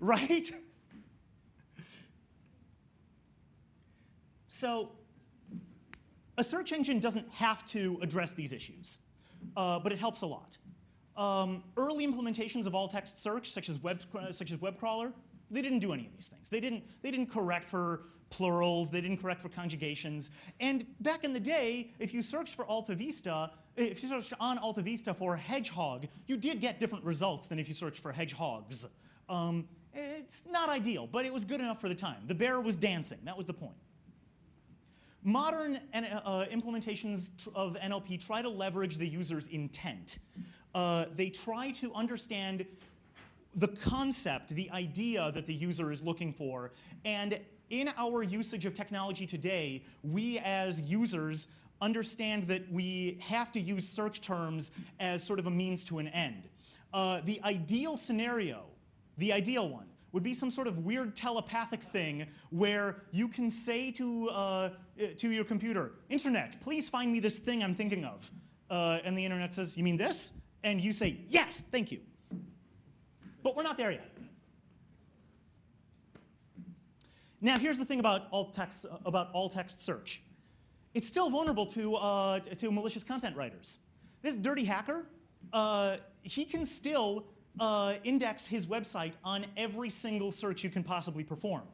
Right? So a search engine doesn't have to address these issues, but it helps a lot. Early implementations of alt-text search, such as web crawler, they didn't do any of these things. They didn't correct for plurals. They didn't correct for conjugations. And back in the day, if you searched for Alta Vista, if you searched on Alta Vista for hedgehog, you did get different results than if you searched for hedgehogs. It's not ideal, but it was good enough for the time. The bear was dancing. That was the point. Modern implementations of NLP try to leverage the user's intent. They try to understand the concept, the idea that the user is looking for. And in our usage of technology today, we as users understand that we have to use search terms as sort of a means to an end. The ideal scenario, the ideal one, would be some sort of weird telepathic thing where you can say to your computer, "Internet, please find me this thing I'm thinking of." And the internet says, "You mean this?" And you say, "Yes, thank you." But we're not there yet. Now, here's the thing about alt-text search. It's still vulnerable to malicious content writers. This dirty hacker, he can still index his website on every single search you can possibly perform.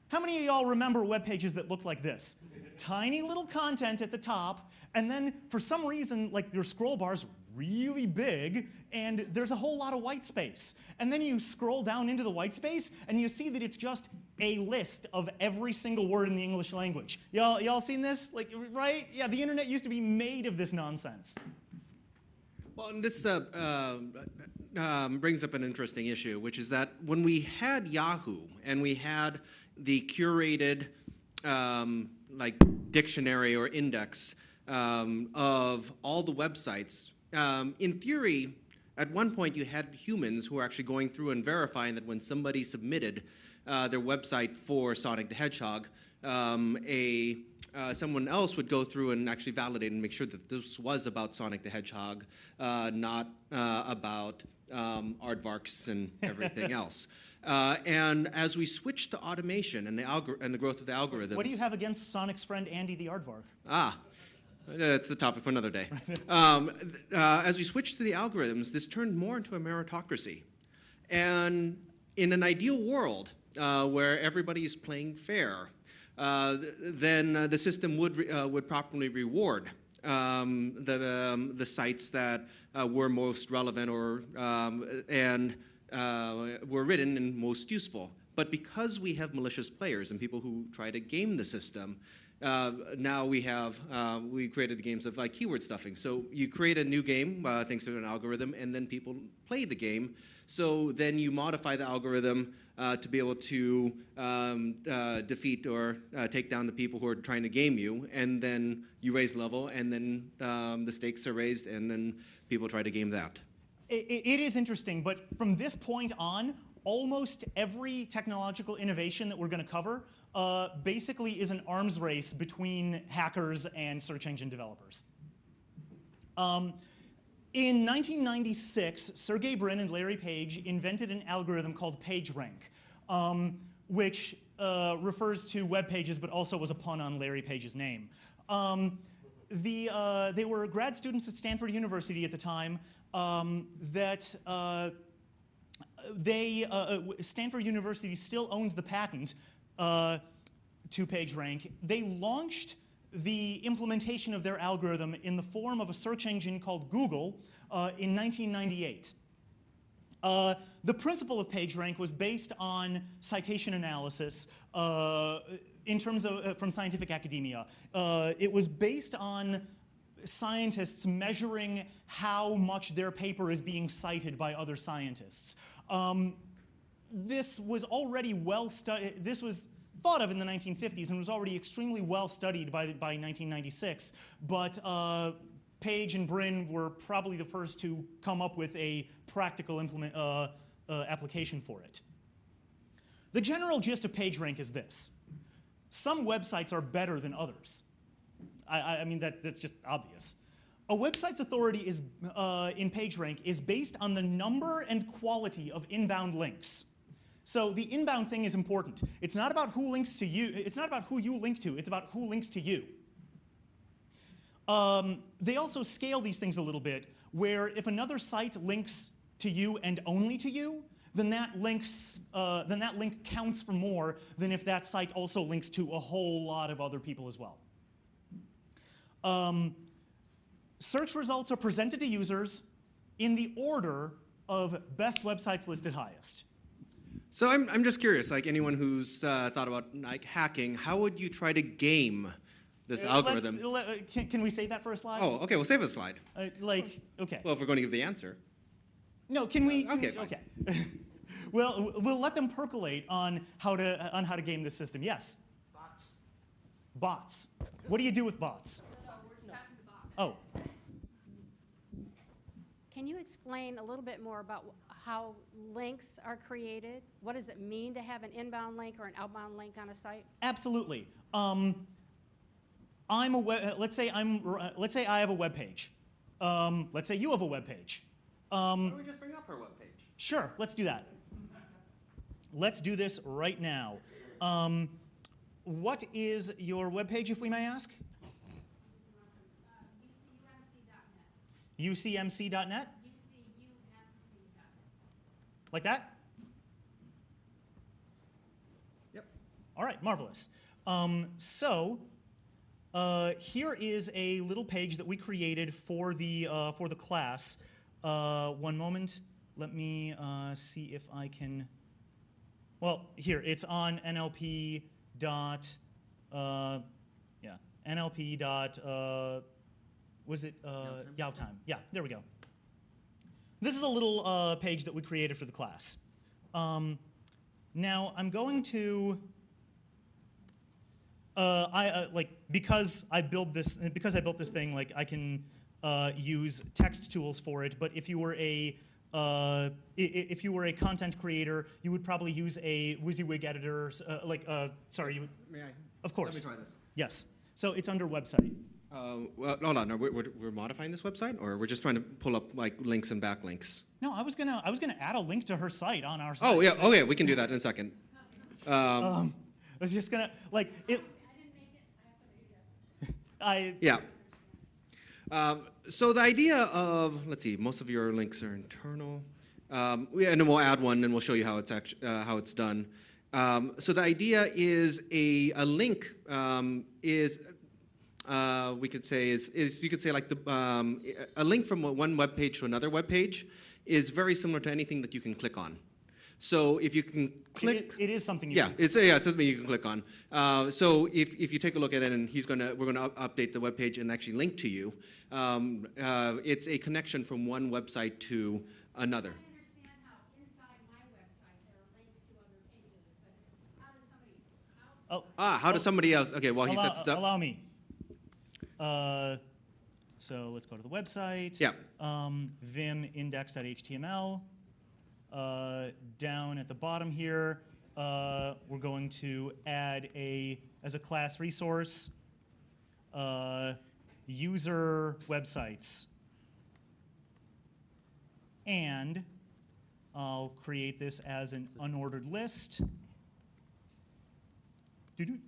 How many of y'all remember web pages that looked like this? Tiny little content at the top, and then for some reason, like your scroll bar's really big, and there's a whole lot of white space. And then you scroll down into the white space, and you see that it's just a list of every single word in the English language. Y'all seen this? Like, right? Yeah, the internet used to be made of this nonsense. Well, and this brings up an interesting issue, which is that when we had Yahoo and we had the curated like dictionary or index of all the websites, in theory, at one point you had humans who were actually going through and verifying that when somebody submitted their website for Sonic the Hedgehog, someone else would go through and actually validate and make sure that this was about Sonic the Hedgehog, not about aardvarks and everything else. And as we switch to automation and the growth of the algorithms... What do you have against Sonic's friend Andy the aardvark? That's the topic for another day. As we switch to the algorithms, this turned more into a meritocracy. And in an ideal world where everybody is playing fair, then the system would properly reward the sites that were most relevant and were written and most useful. But because we have malicious players and people who try to game the system, now we created the games of like keyword stuffing. So you create a new game thanks to an algorithm, and then people play the game. So then you modify the algorithm to be able to defeat or take down the people who are trying to game you, and then you raise level, and then the stakes are raised, and then people try to game that. It is interesting, but from this point on, almost every technological innovation that we're going to cover basically is an arms race between hackers and search engine developers. In 1996, Sergey Brin and Larry Page invented an algorithm called PageRank, which refers to web pages, but also was a pun on Larry Page's name. They were grad students at Stanford University at the time. Stanford University still owns the patent to PageRank. They launched the implementation of their algorithm in the form of a search engine called Google in 1998. The principle of PageRank was based on citation analysis in terms of from scientific academia. It was based on scientists measuring how much their paper is being cited by other scientists. This was already well studied. This was thought of in the 1950s and was already extremely well studied by 1996. But Page and Brin were probably the first to come up with a practical application for it. The general gist of PageRank is this: some websites are better than others. I mean, that's just obvious. A website's authority is, in PageRank is based on the number and quality of inbound links. So the inbound thing is important. It's not about who links to you. It's not about who you link to. It's about who links to you. They also scale these things a little bit, where if another site links to you and only to you, then that link counts for more than if that site also links to a whole lot of other people as well. Search results are presented to users in the order of best websites listed highest. So I'm just curious, like anyone who's thought about like hacking, how would you try to game this algorithm? Can we save that for a slide? Oh, okay, we'll save a slide. Okay. Well, if we're going to give the answer. No, can we? Okay, fine. Okay. Well, we'll let them percolate on how to game this system. Yes. Bots. Bots. What do you do with bots? No, we're just passing the box. Oh, Can you explain a little bit more about how links are created? What does it mean to have an inbound link or an outbound link on a site? absolutely. Let's say I have a web page. Let's say you have a web page. Why don't we just bring up our webpage? Sure, let's do that. Let's do this right now. What is your web page, if we may ask? UCUMC.net. UCMC.net? UCUMC.net. Like that? Yep. All right, marvelous. Here is a little page that we created for the class. One moment. Let me see if I can. Well, here it's on NLP dot. NLP dot. Was it Yowtime? Yeah, there we go. This is a little page that we created for the class. Now I'm going to. Because I built this thing, like I can use text tools for it. But if you were a content creator, you would probably use a WYSIWYG editor. Sorry, you. May I? Of course. Let me try this. Yes. So it's under website. Well, hold on. No, we're modifying this website, or we're just trying to pull up like links and backlinks. No, I was gonna add a link to her site on our site. Oh yeah. Okay, we can do that in a second. I was just gonna like it. I didn't make it. I have somebody who does. Yeah. So the idea of, let's see, most of your links are internal. And then we'll add one, and we'll show you how it's done. So the idea is a link is we could say is you could say like a link from one web page to another web page is very similar to anything that you can click on. So if you can click, It is something. it's something you can click on. So if you take a look at it, and we're gonna update the web page and actually link to you. It's a connection from one website to another. I understand how inside my website there are links to other pages, but how does somebody How does somebody else? Okay, while he sets this up. Allow me. So let's go to the website. Yeah. Vim index.html. Down at the bottom here, we're going to add as a class resource, user websites. And I'll create this as an unordered list. And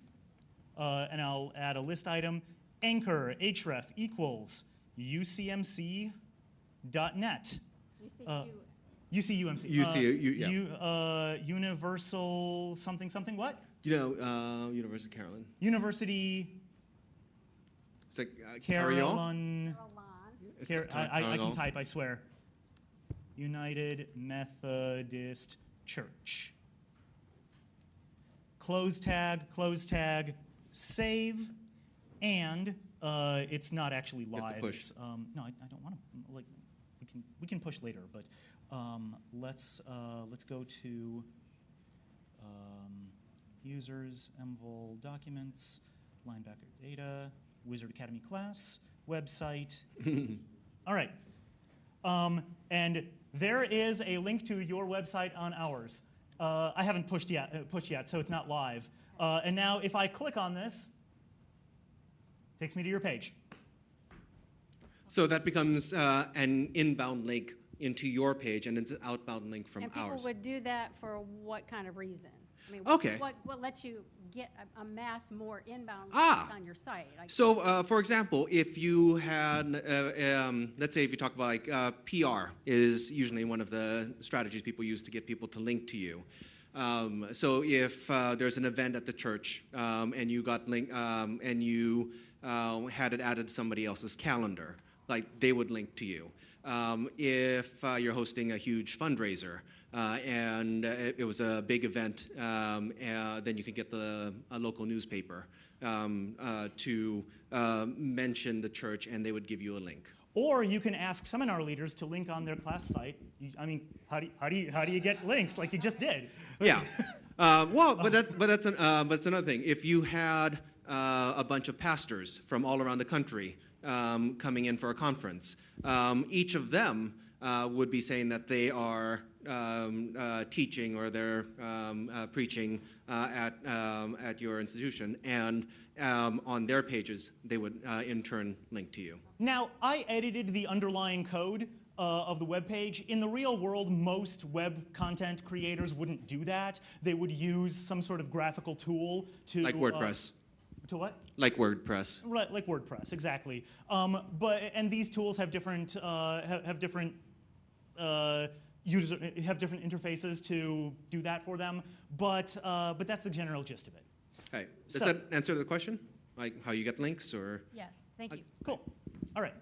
I'll add a list item, anchor href equals ucmc.net. UCUMC. Universal something something what? University of Carolyn. University It's like Carolyn. Carolyn. I can type, I swear. United Methodist Church. Close tag, save, and it's not actually live. You have to push. It's, no, I don't want to. Like, we can push later, but let's go to users, mvol documents, linebacker data, Wizard Academy class, website. All right. And there is a link to your website on ours. I haven't pushed yet, so it's not live. And now if I click on this, it takes me to your page. So that becomes an inbound link into your page, and it's an outbound link from And people ours. would do that for what kind of reason? I mean, Okay. what lets you amass more inbound Ah. links on your site? So, for example, if you had, let's say if you talk about like PR is usually one of the strategies people use to get people to link to you. So if there's an event at the church and you got and you had it added to somebody else's calendar, like they would link to you. If you're hosting a huge fundraiser and it was a big event, then you could get a local newspaper to mention the church, and they would give you a link. Or you can ask seminar leaders to link on their class site. I mean, how do you get links like you just did? Yeah. But that's another thing. If you had a bunch of pastors from all around the country coming in for a conference, each of them would be saying that they are teaching or they're preaching at your institution, and on their pages they would in turn link to you. Now, I edited the underlying code of the web page. In the real world, most web content creators wouldn't do that. They would use some sort of graphical tool to... Like WordPress. To what? Like WordPress. Right, like WordPress, exactly. And these tools have different have different interfaces to do that for them. But that's the general gist of it. Okay. Does that answer the question? Like how you get links, or? Yes, thank you. Cool. All right.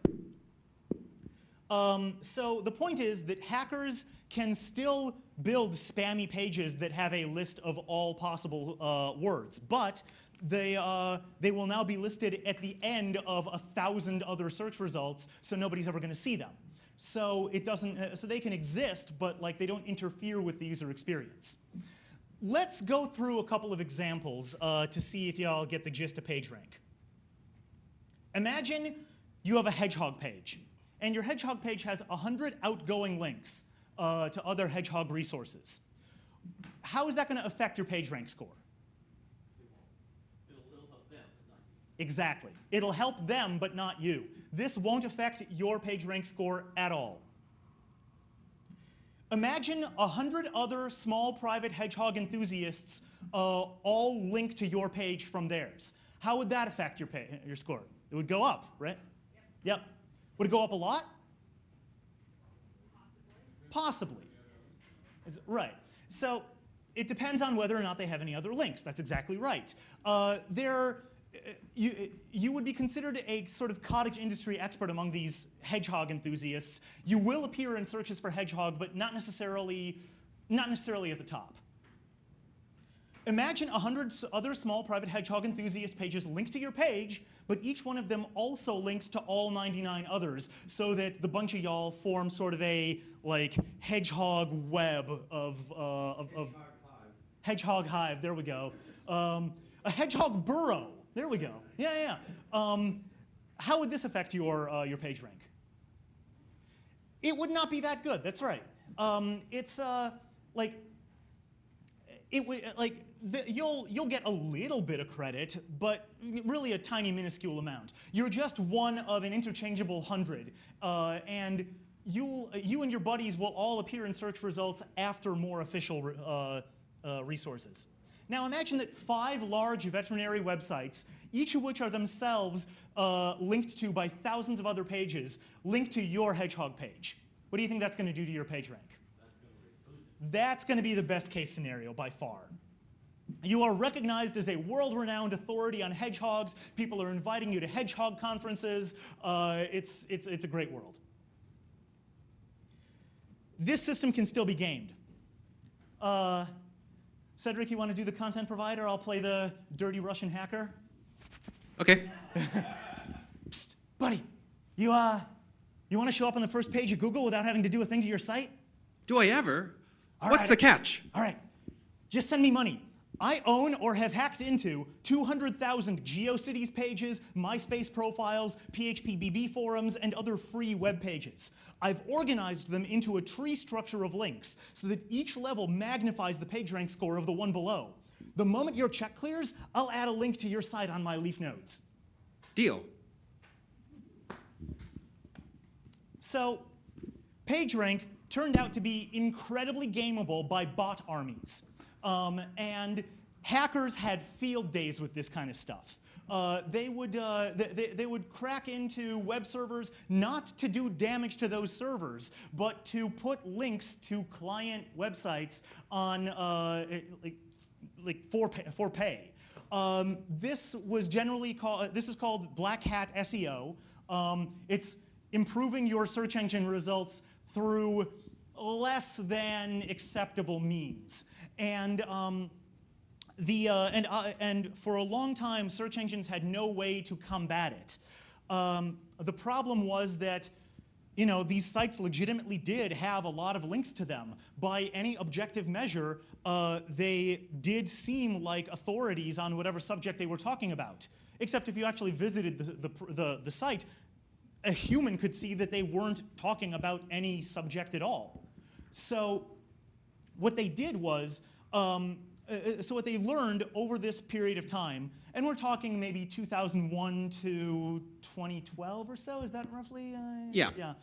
So the point is that hackers can still build spammy pages that have a list of all possible words, but they will now be listed at the end of 1,000 other search results, so nobody's ever going to see them. So it doesn't. So they can exist, but like they don't interfere with the user experience. Let's go through a couple of examples to see if y'all get the gist of PageRank. Imagine you have a Hedgehog page, and your Hedgehog page has 100 outgoing links to other Hedgehog resources. How is that going to affect your PageRank score? It'll help them, but not you. Exactly. It'll help them, but not you. This won't affect your PageRank score at all. Imagine 100 other small private Hedgehog enthusiasts all link to your page from theirs. How would that affect your score? It would go up, right? Yep. Would it go up a lot? Possibly. Right. So it depends on whether or not they have any other links. That's exactly right. You would be considered a sort of cottage industry expert among these Hedgehog enthusiasts. You will appear in searches for Hedgehog, but not necessarily at the top. Imagine 100 other small private Hedgehog enthusiast pages linked to your page, but each one of them also links to all 99 others, so that the bunch of y'all form sort of a like Hedgehog web of Hedgehog hive. There we go. A Hedgehog burrow. There we go. Yeah. How would this affect your PageRank? It would not be that good. That's right. You'll get a little bit of credit, but really a tiny, minuscule amount. You're just one of an interchangeable 100, and you and your buddies will all appear in search results after more official resources. Now imagine that 5 large veterinary websites, each of which are themselves linked to by thousands of other pages, link to your Hedgehog page. What do you think that's going to do to your PageRank? That's going to be the best case scenario by far. You are recognized as a world-renowned authority on hedgehogs. People are inviting you to hedgehog conferences. It's a great world. This system can still be gamed. Cedric, you want to do the content provider? I'll play the dirty Russian hacker. Okay. Psst, buddy, you want to show up on the first page of Google without having to do a thing to your site? Do I ever? All What's right. the catch? All right, just send me money. I own or have hacked into 200,000 GeoCities pages, MySpace profiles, PHPBB forums, and other free web pages. I've organized them into a tree structure of links so that each level magnifies the PageRank score of the one below. The moment your check clears, I'll add a link to your site on my leaf nodes. Deal. So, PageRank turned out to be incredibly gameable by bot armies. And hackers had field days with this kind of stuff. They would crack into web servers not to do damage to those servers, but to put links to client websites on for pay. This was generally called, this is called black hat SEO. It's improving your search engine results through less than acceptable means. And for a long time, search engines had no way to combat it. The problem was that these sites legitimately did have a lot of links to them. By any objective measure, they did seem like authorities on whatever subject they were talking about. Except if you actually visited the site, a human could see that they weren't talking about any subject at all. So what they did was, so what they learned over this period of time, and we're talking maybe 2001 to 2012 or so, is that roughly? Yeah. Yeah.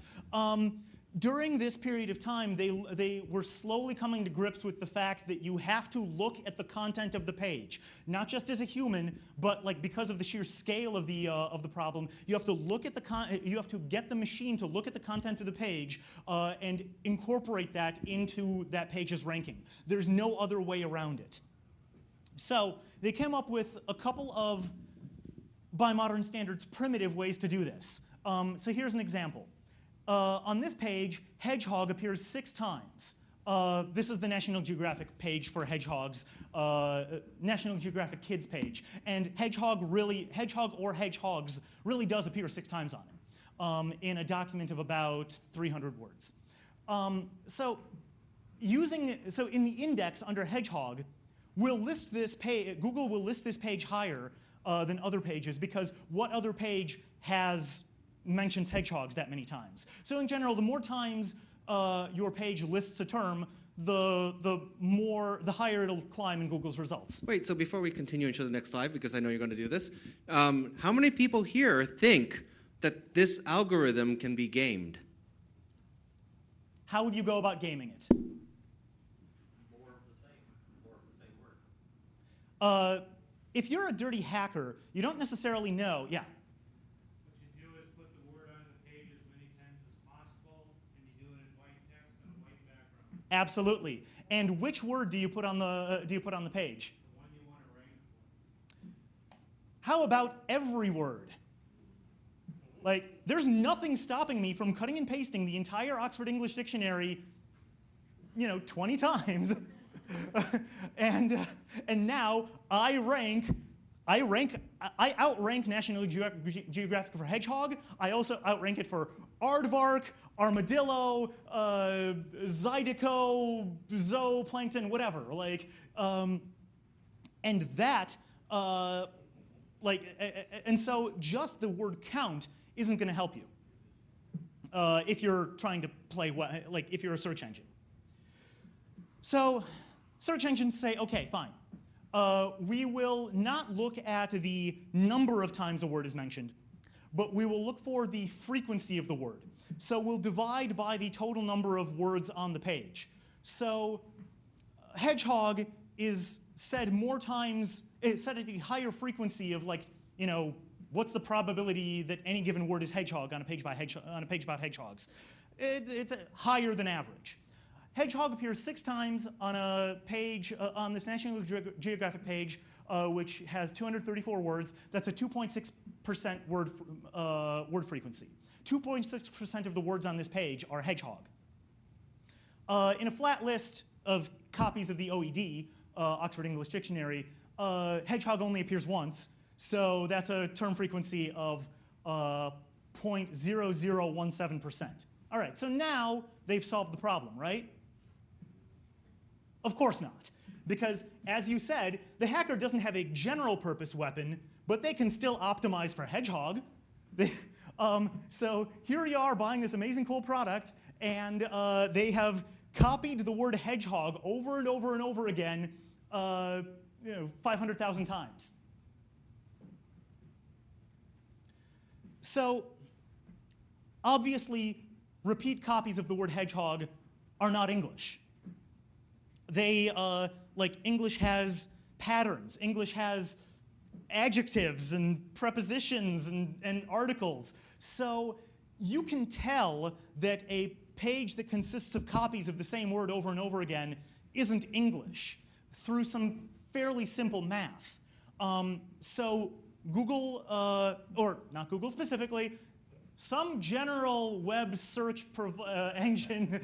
During this period of time, they were slowly coming to grips with the fact that you have to look at the content of the page, not just as a human, but like because of the sheer scale of the problem, you have to look at you have to get the machine to look at the content of the page and incorporate that into that page's ranking. There's no other way around it. So they came up with a couple of, by modern standards, primitive ways to do this. So here's an example. On this page, hedgehog appears 6 times. This is the National Geographic page for hedgehogs, National Geographic Kids page. And hedgehog or hedgehogs really does appear 6 times on it in a document of about 300 words. So in the index under hedgehog, we'll list this page, Google will list this page higher than other pages because what other page mentions hedgehogs that many times. So in general, the more times your page lists a term, the higher it'll climb in Google's results. Wait, so before we continue and show the next slide, because I know you're going to do this, how many people here think that this algorithm can be gamed? How would you go about gaming it? More of the same word. If you're a dirty hacker, you don't necessarily know. Yeah. What you do is put the word on the page as many times as possible, and you do it in white text and a white background. Absolutely. And which word do you put on the page? The one you want to rank for. How about every word? Like, there's nothing stopping me from cutting and pasting the entire Oxford English Dictionary, 20 times. and now I outrank National Geographic for hedgehog. I also outrank it for aardvark, armadillo, zydeco, zooplankton, whatever. Like, and that, and so just the word count isn't going to help you if you're trying to play, if you're a search engine. So search engines say, okay, fine. We will not look at the number of times a word is mentioned, but we will look for the frequency of the word. So we'll divide by the total number of words on the page. So hedgehog is said more times, it's said at a higher frequency of what's the probability that any given word is hedgehog on a page about hedgehogs? It's higher than average. Hedgehog appears 6 times on a page, on this National Geographic page, which has 234 words. That's a 2.6% word frequency. 2.6% of the words on this page are hedgehog. In a flat list of copies of the OED, Oxford English Dictionary, hedgehog only appears once, so that's a term frequency of 0.0017%. All right, so now they've solved the problem, right? Of course not, because as you said, the hacker doesn't have a general purpose weapon, but they can still optimize for hedgehog. So here you are buying this amazing cool product, and they have copied the word hedgehog over and over and over again, 500,000 times. So obviously, repeat copies of the word hedgehog are not English. They like English has patterns, English has adjectives and prepositions and articles. So you can tell that a page that consists of copies of the same word over and over again isn't English through some fairly simple math. So Google, or not Google specifically, some general web search engine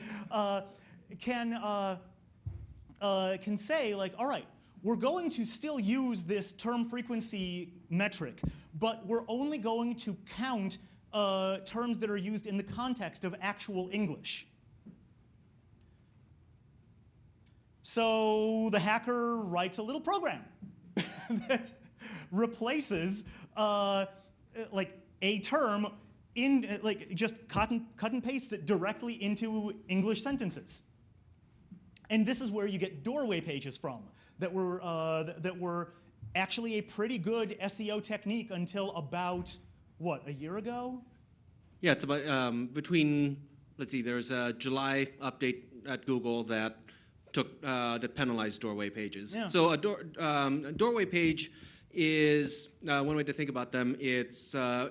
can say, like, all right, we're going to still use this term frequency metric, but we're only going to count terms that are used in the context of actual English. So the hacker writes a little program that replaces like a term in, like, just cut and pastes it directly into English sentences. And this is where you get doorway pages from that were actually a pretty good SEO technique until about, what, a year ago? Yeah, it's about between, let's see, there's a July update at Google that that penalized doorway pages. Yeah. So a doorway page is one way to think about them. It's a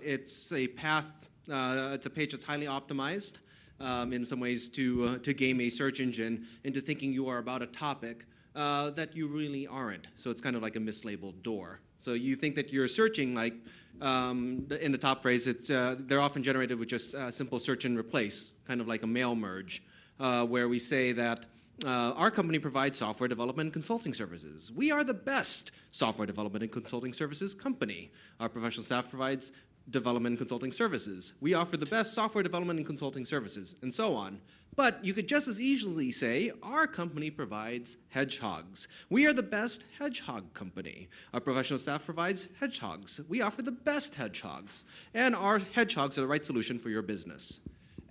path. It's a page that's highly optimized in some ways to game a search engine into thinking you are about a topic that you really aren't. So it's kind of like a mislabeled door. So you think that you're searching, like in the top phrase, they're often generated with just simple search and replace, kind of like a mail merge, where we say that our company provides software development and consulting services. We are the best software development and consulting services company. Our professional staff provides development and consulting services. We offer the best software development and consulting services, and so on. But you could just as easily say, our company provides hedgehogs. We are the best hedgehog company. Our professional staff provides hedgehogs. We offer the best hedgehogs. And our hedgehogs are the right solution for your business.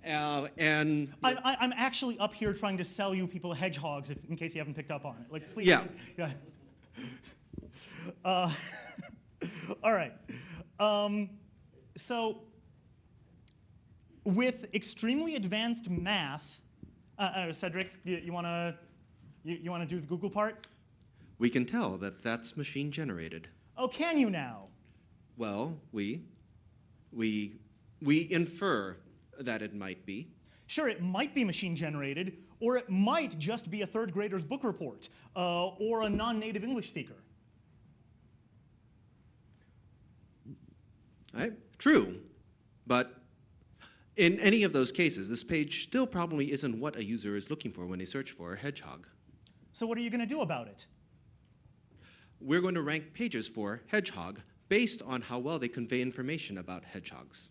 I'm actually up here trying to sell you people hedgehogs, in case you haven't picked up on it. Like, please. Yeah. All right. So with extremely advanced math, Cedric, you want to do the Google part? We can tell that that's machine generated. Oh, can you now? Well, we infer that it might be. Sure, it might be machine generated, or it might just be a third grader's book report, or a non-native English speaker. Right? True, but in any of those cases, this page still probably isn't what a user is looking for when they search for a hedgehog. So what are you going to do about it? We're going to rank pages for hedgehog based on how well they convey information about hedgehogs.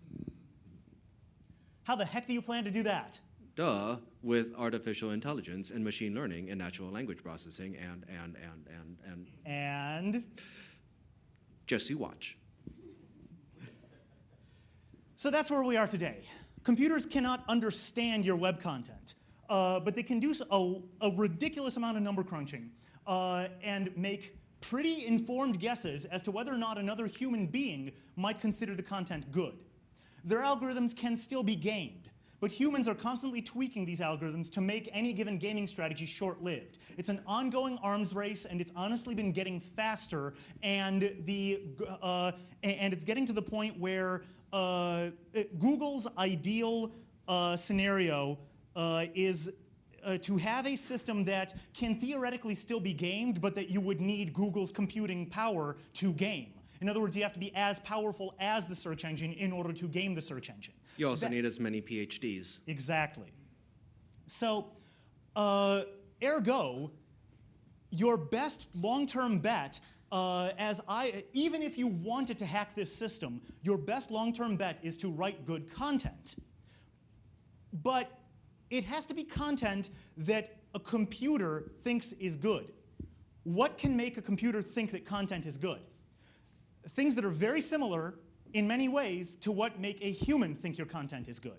How the heck do you plan to do that? Duh, with artificial intelligence and machine learning and natural language processing And? Just you watch. So that's where we are today. Computers cannot understand your web content, but they can do a ridiculous amount of number crunching and make pretty informed guesses as to whether or not another human being might consider the content good. Their algorithms can still be gamed, but humans are constantly tweaking these algorithms to make any given gaming strategy short-lived. It's an ongoing arms race, and it's honestly been getting faster, and it's getting to the point where Google's ideal scenario is to have a system that can theoretically still be gamed, but that you would need Google's computing power to game. In other words, you have to be as powerful as the search engine in order to game the search engine. You also need as many PhDs. Exactly. So, ergo, your best long-term bet, even if you wanted to hack this system, your best long-term bet is to write good content. But it has to be content that a computer thinks is good. What can make a computer think that content is good? Things that are very similar in many ways to what make a human think your content is good.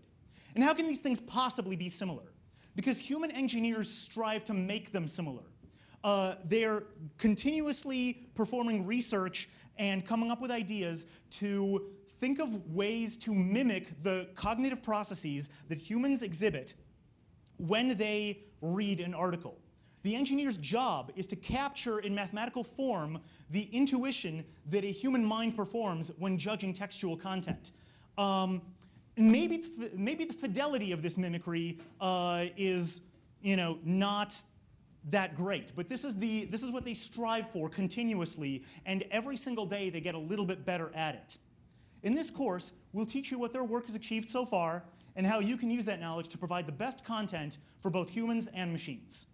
And how can these things possibly be similar? Because human engineers strive to make them similar. They're continuously performing research and coming up with ideas to think of ways to mimic the cognitive processes that humans exhibit when they read an article. The engineer's job is to capture in mathematical form the intuition that a human mind performs when judging textual content. Maybe the fidelity of this mimicry is, not that great, but this is what they strive for continuously, and every single day they get a little bit better at it. In this course, we'll teach you what their work has achieved so far and how you can use that knowledge to provide the best content for both humans and machines.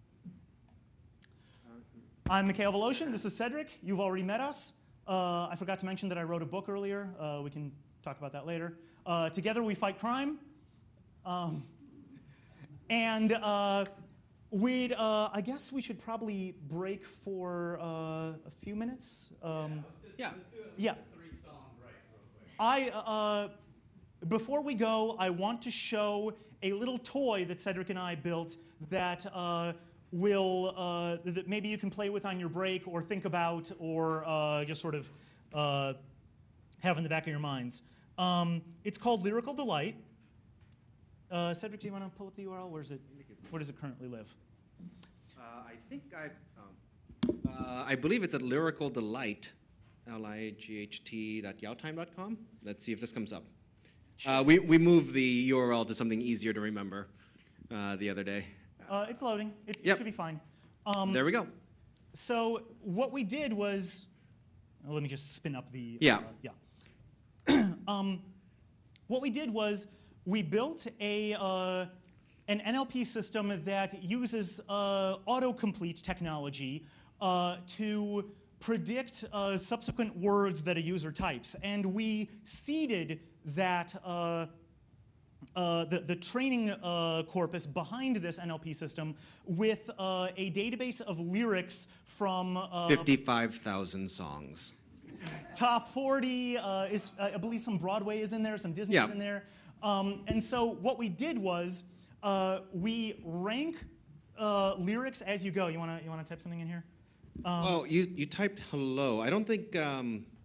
I'm Mikhail Voloshin. This is Cedric. You've already met us. I forgot to mention that I wrote a book earlier. We can talk about that later. Together we fight crime. I guess we should probably break for a few minutes. Yeah. Yeah. Before we go, I want to show a little toy that Cedric and I built that that maybe you can play with on your break or think about or just sort of have in the back of your minds. It's called Lyrical Delight. Cedric, do you want to pull up the URL? Where does it currently live? I believe it's at Lyrical Delight, light.yowtime.com. Let's see if this comes up. We moved the URL to something easier to remember the other day. It's loading. It Yep. should be fine. There we go. So what we did was, let me just spin up the. Yeah. What we did was we built an NLP system that uses autocomplete technology to predict subsequent words that a user types, and we seeded that. The training corpus behind this NLP system with a database of lyrics from 55,000 songs. top 40, I believe some Broadway is in there, some Disney is in there. And so what we did was we rank lyrics as you go. You wanna type something in here? You typed hello. I don't think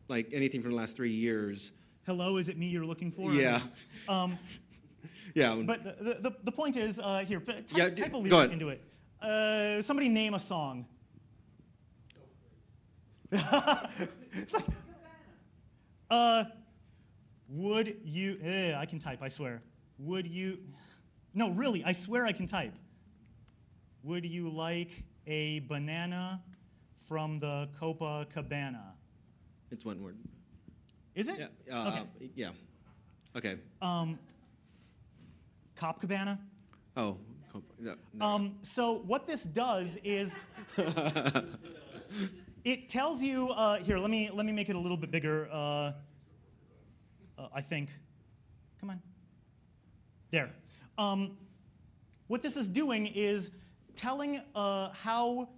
like anything from the last 3 years. Hello, is it me you're looking for? Yeah. Yeah. But the point is, here, type a go lyric ahead. into it. Somebody name a song. It's like, would you, I can type, I swear. Would you, no, really, I swear I can type. Would you like a banana from the Copacabana? It's one word. Is it? Yeah. Okay. Yeah. Okay. Copacabana? Oh. No. So what this does is it tells you here. Let me make it a little bit bigger. I think. Come on. There. What this is doing is telling how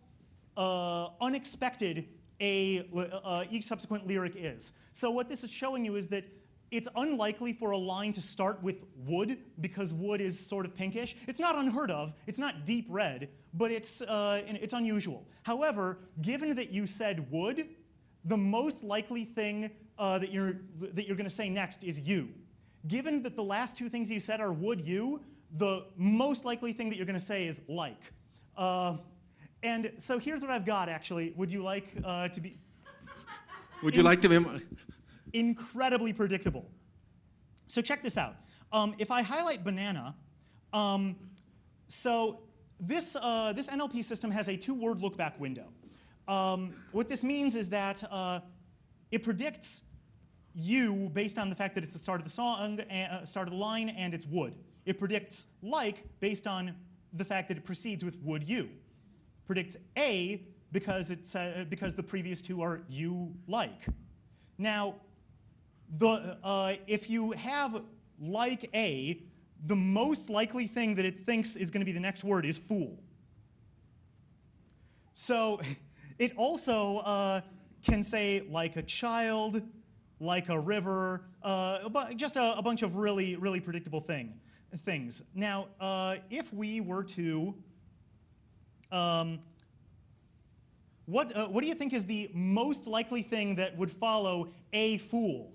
unexpected each subsequent lyric is. So what this is showing you is that it's unlikely for a line to start with wood because wood is sort of pinkish. It's not unheard of. It's not deep red, but it's unusual. However, given that you said wood, the most likely thing that you're going to say next is you. Given that the last two things you said are would you, the most likely thing that you're going to say is like. And so here's what I've got, actually. Would you like to be... Would you like to be... Incredibly predictable. So check this out. If I highlight banana, so this NLP system has a 2-word look-back window. What this means is that it predicts you based on the fact that it's the start of the song, start of the line, and it's would. It predicts like based on the fact that it proceeds with would you. Predicts a because the previous two are you like. Now, if you have like a, the most likely thing that it thinks is going to be the next word is fool. So it also can say like a child, like a river, just a bunch of really, really predictable things. Now, if we were to, what do you think is the most likely thing that would follow a fool?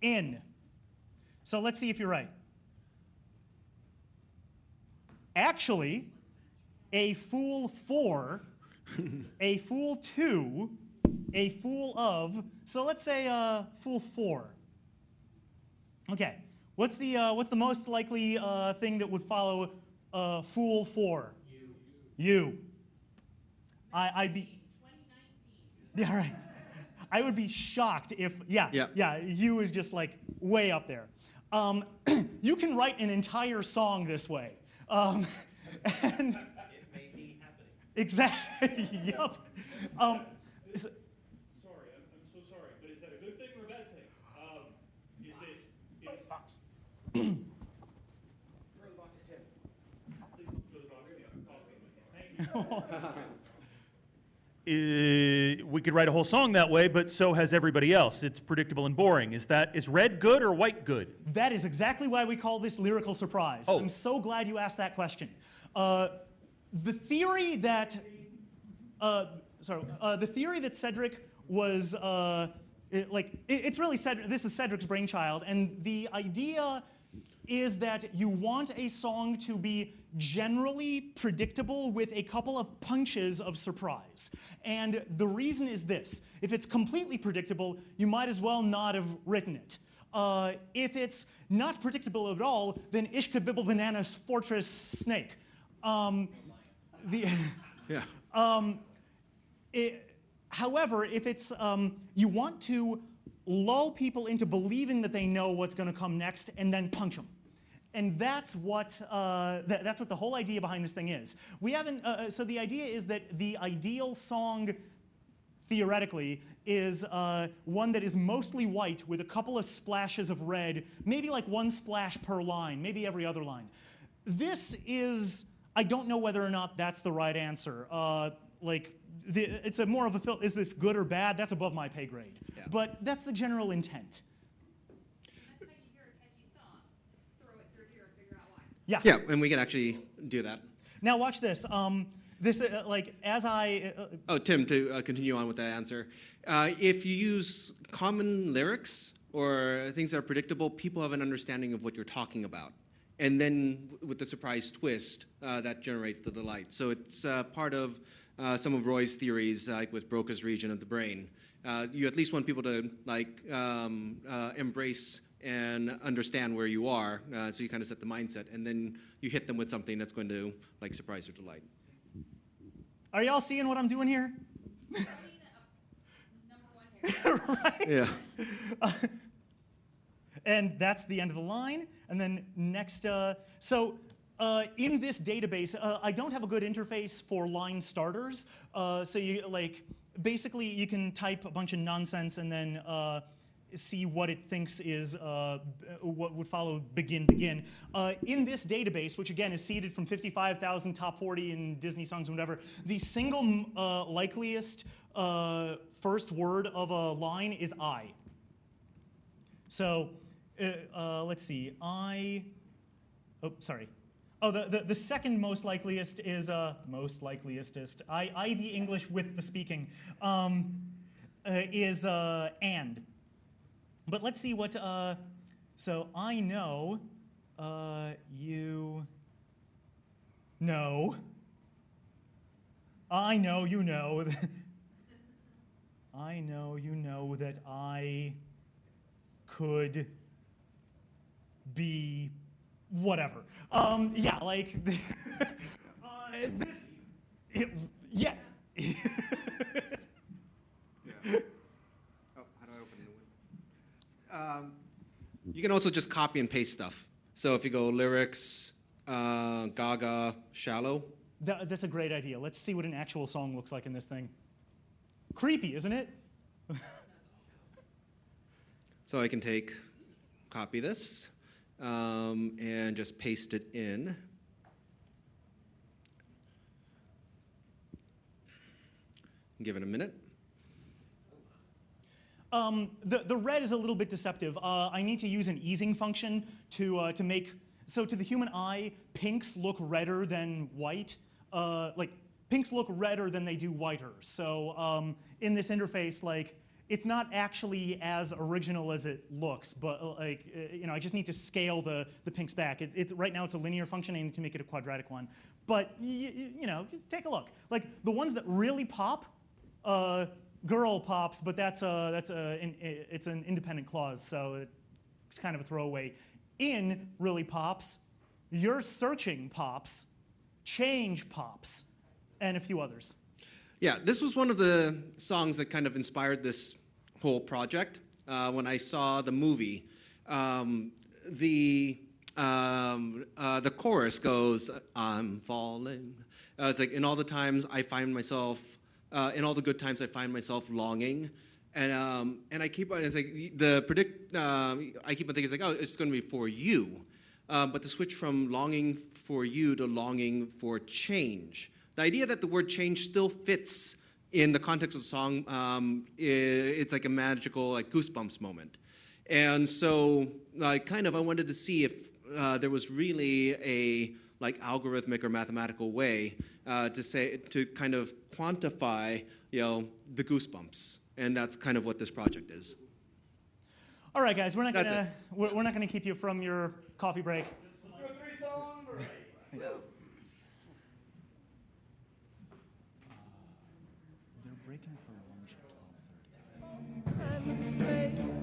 In. So let's see if you're right. Actually, a fool for, a fool to, a fool of. So let's say fool for. Okay, what's the most likely thing that would follow fool for? You. I'd be. 2019. Yeah, right. I would be shocked if, you is just like way up there. You can write an entire song this way. And It may be happening. exactly, yep. Sorry, I'm so sorry, but is that a good thing or a bad thing? Is box? Throw the box at Tim. Please don't throw the box at me. I'm coughing. Thank you. We could write a whole song that way, but so has everybody else. It's predictable and boring. Is red good or white good? That is exactly why we call this lyrical surprise. Oh. I'm so glad you asked that question. The theory that Cedric was it's really Cedric. This is Cedric's brainchild, and the idea is that you want a song to be generally predictable with a couple of punches of surprise. And the reason is this: if it's completely predictable, you might as well not have written it. If it's not predictable at all, then Ishka Bibble Bananas Fortress Snake. However, if it's you want to lull people into believing that they know what's going to come next and then punch them. And that's what the whole idea behind this thing is. We haven't. So the idea is that the ideal song, theoretically, is one that is mostly white with a couple of splashes of red, maybe like one splash per line, maybe every other line. This is. I don't know whether or not that's the right answer. It's a more of a. Is this good or bad? That's above my pay grade. Yeah. But that's the general intent. Next time you hear a catchy song, throw it through here and figure out why. Yeah. Yeah, and we can actually do that. Now watch this. Oh, Tim, to continue on with that answer, if you use common lyrics or things that are predictable, people have an understanding of what you're talking about. And then with the surprise twist, that generates the delight. So it's part of some of Roy's theories, like with Broca's region of the brain. You at least want people to embrace and understand where you are, so you kind of set the mindset, and then you hit them with something that's going to surprise or delight. Are y'all seeing what I'm doing here? Number one here. Right? Yeah. And that's the end of the line. And then next, in this database, I don't have a good interface for line starters. So you basically you can type a bunch of nonsense and then see what it thinks is what would follow begin. In this database, which again is seeded from 55,000 top 40 in Disney songs and whatever, the single likeliest first word of a line is I. So let's see, the second most likeliest is most likeliestest. The English with the speaking is and. But let's see what. So I know, you know. I know you know. I know you know that I could be whatever. Yeah, like this. Yeah. You can also just copy and paste stuff. So if you go lyrics, Gaga, shallow. That's a great idea. Let's see what an actual song looks like in this thing. Creepy, isn't it? So I can copy this, and just paste it in. Give it a minute. The red is a little bit deceptive. I need to use an easing function to make, so to the human eye, pinks look redder than white. Pinks look redder than they do whiter. So in this interface, it's not actually as original as it looks, but like, I just need to scale the pinks back. Right now it's a linear function, I need to make it a quadratic one. But, just take a look. Like, the ones that really pop, girl pops, but it's an independent clause, so it's kind of a throwaway. In really pops, you're searching pops, change pops, and a few others. Yeah, this was one of the songs that kind of inspired this whole project. When I saw the movie, the chorus goes, "I'm falling." It's like, in all the times I find myself, in all the good times I find myself longing. And I keep on, it's like, I keep on thinking, it's like, oh, it's going to be for you. But the switch from longing for you to longing for change. The idea that the word change still fits in the context of the song, it's like a magical, like, goosebumps moment. And so, I wanted to see if there was really a, like, algorithmic or mathematical way to kind of quantify, the goosebumps. And that's kind of what this project is. All right, guys, we're not gonna keep you from your coffee break. Let's do a 3-song break. They're breaking for lunch at 12:30.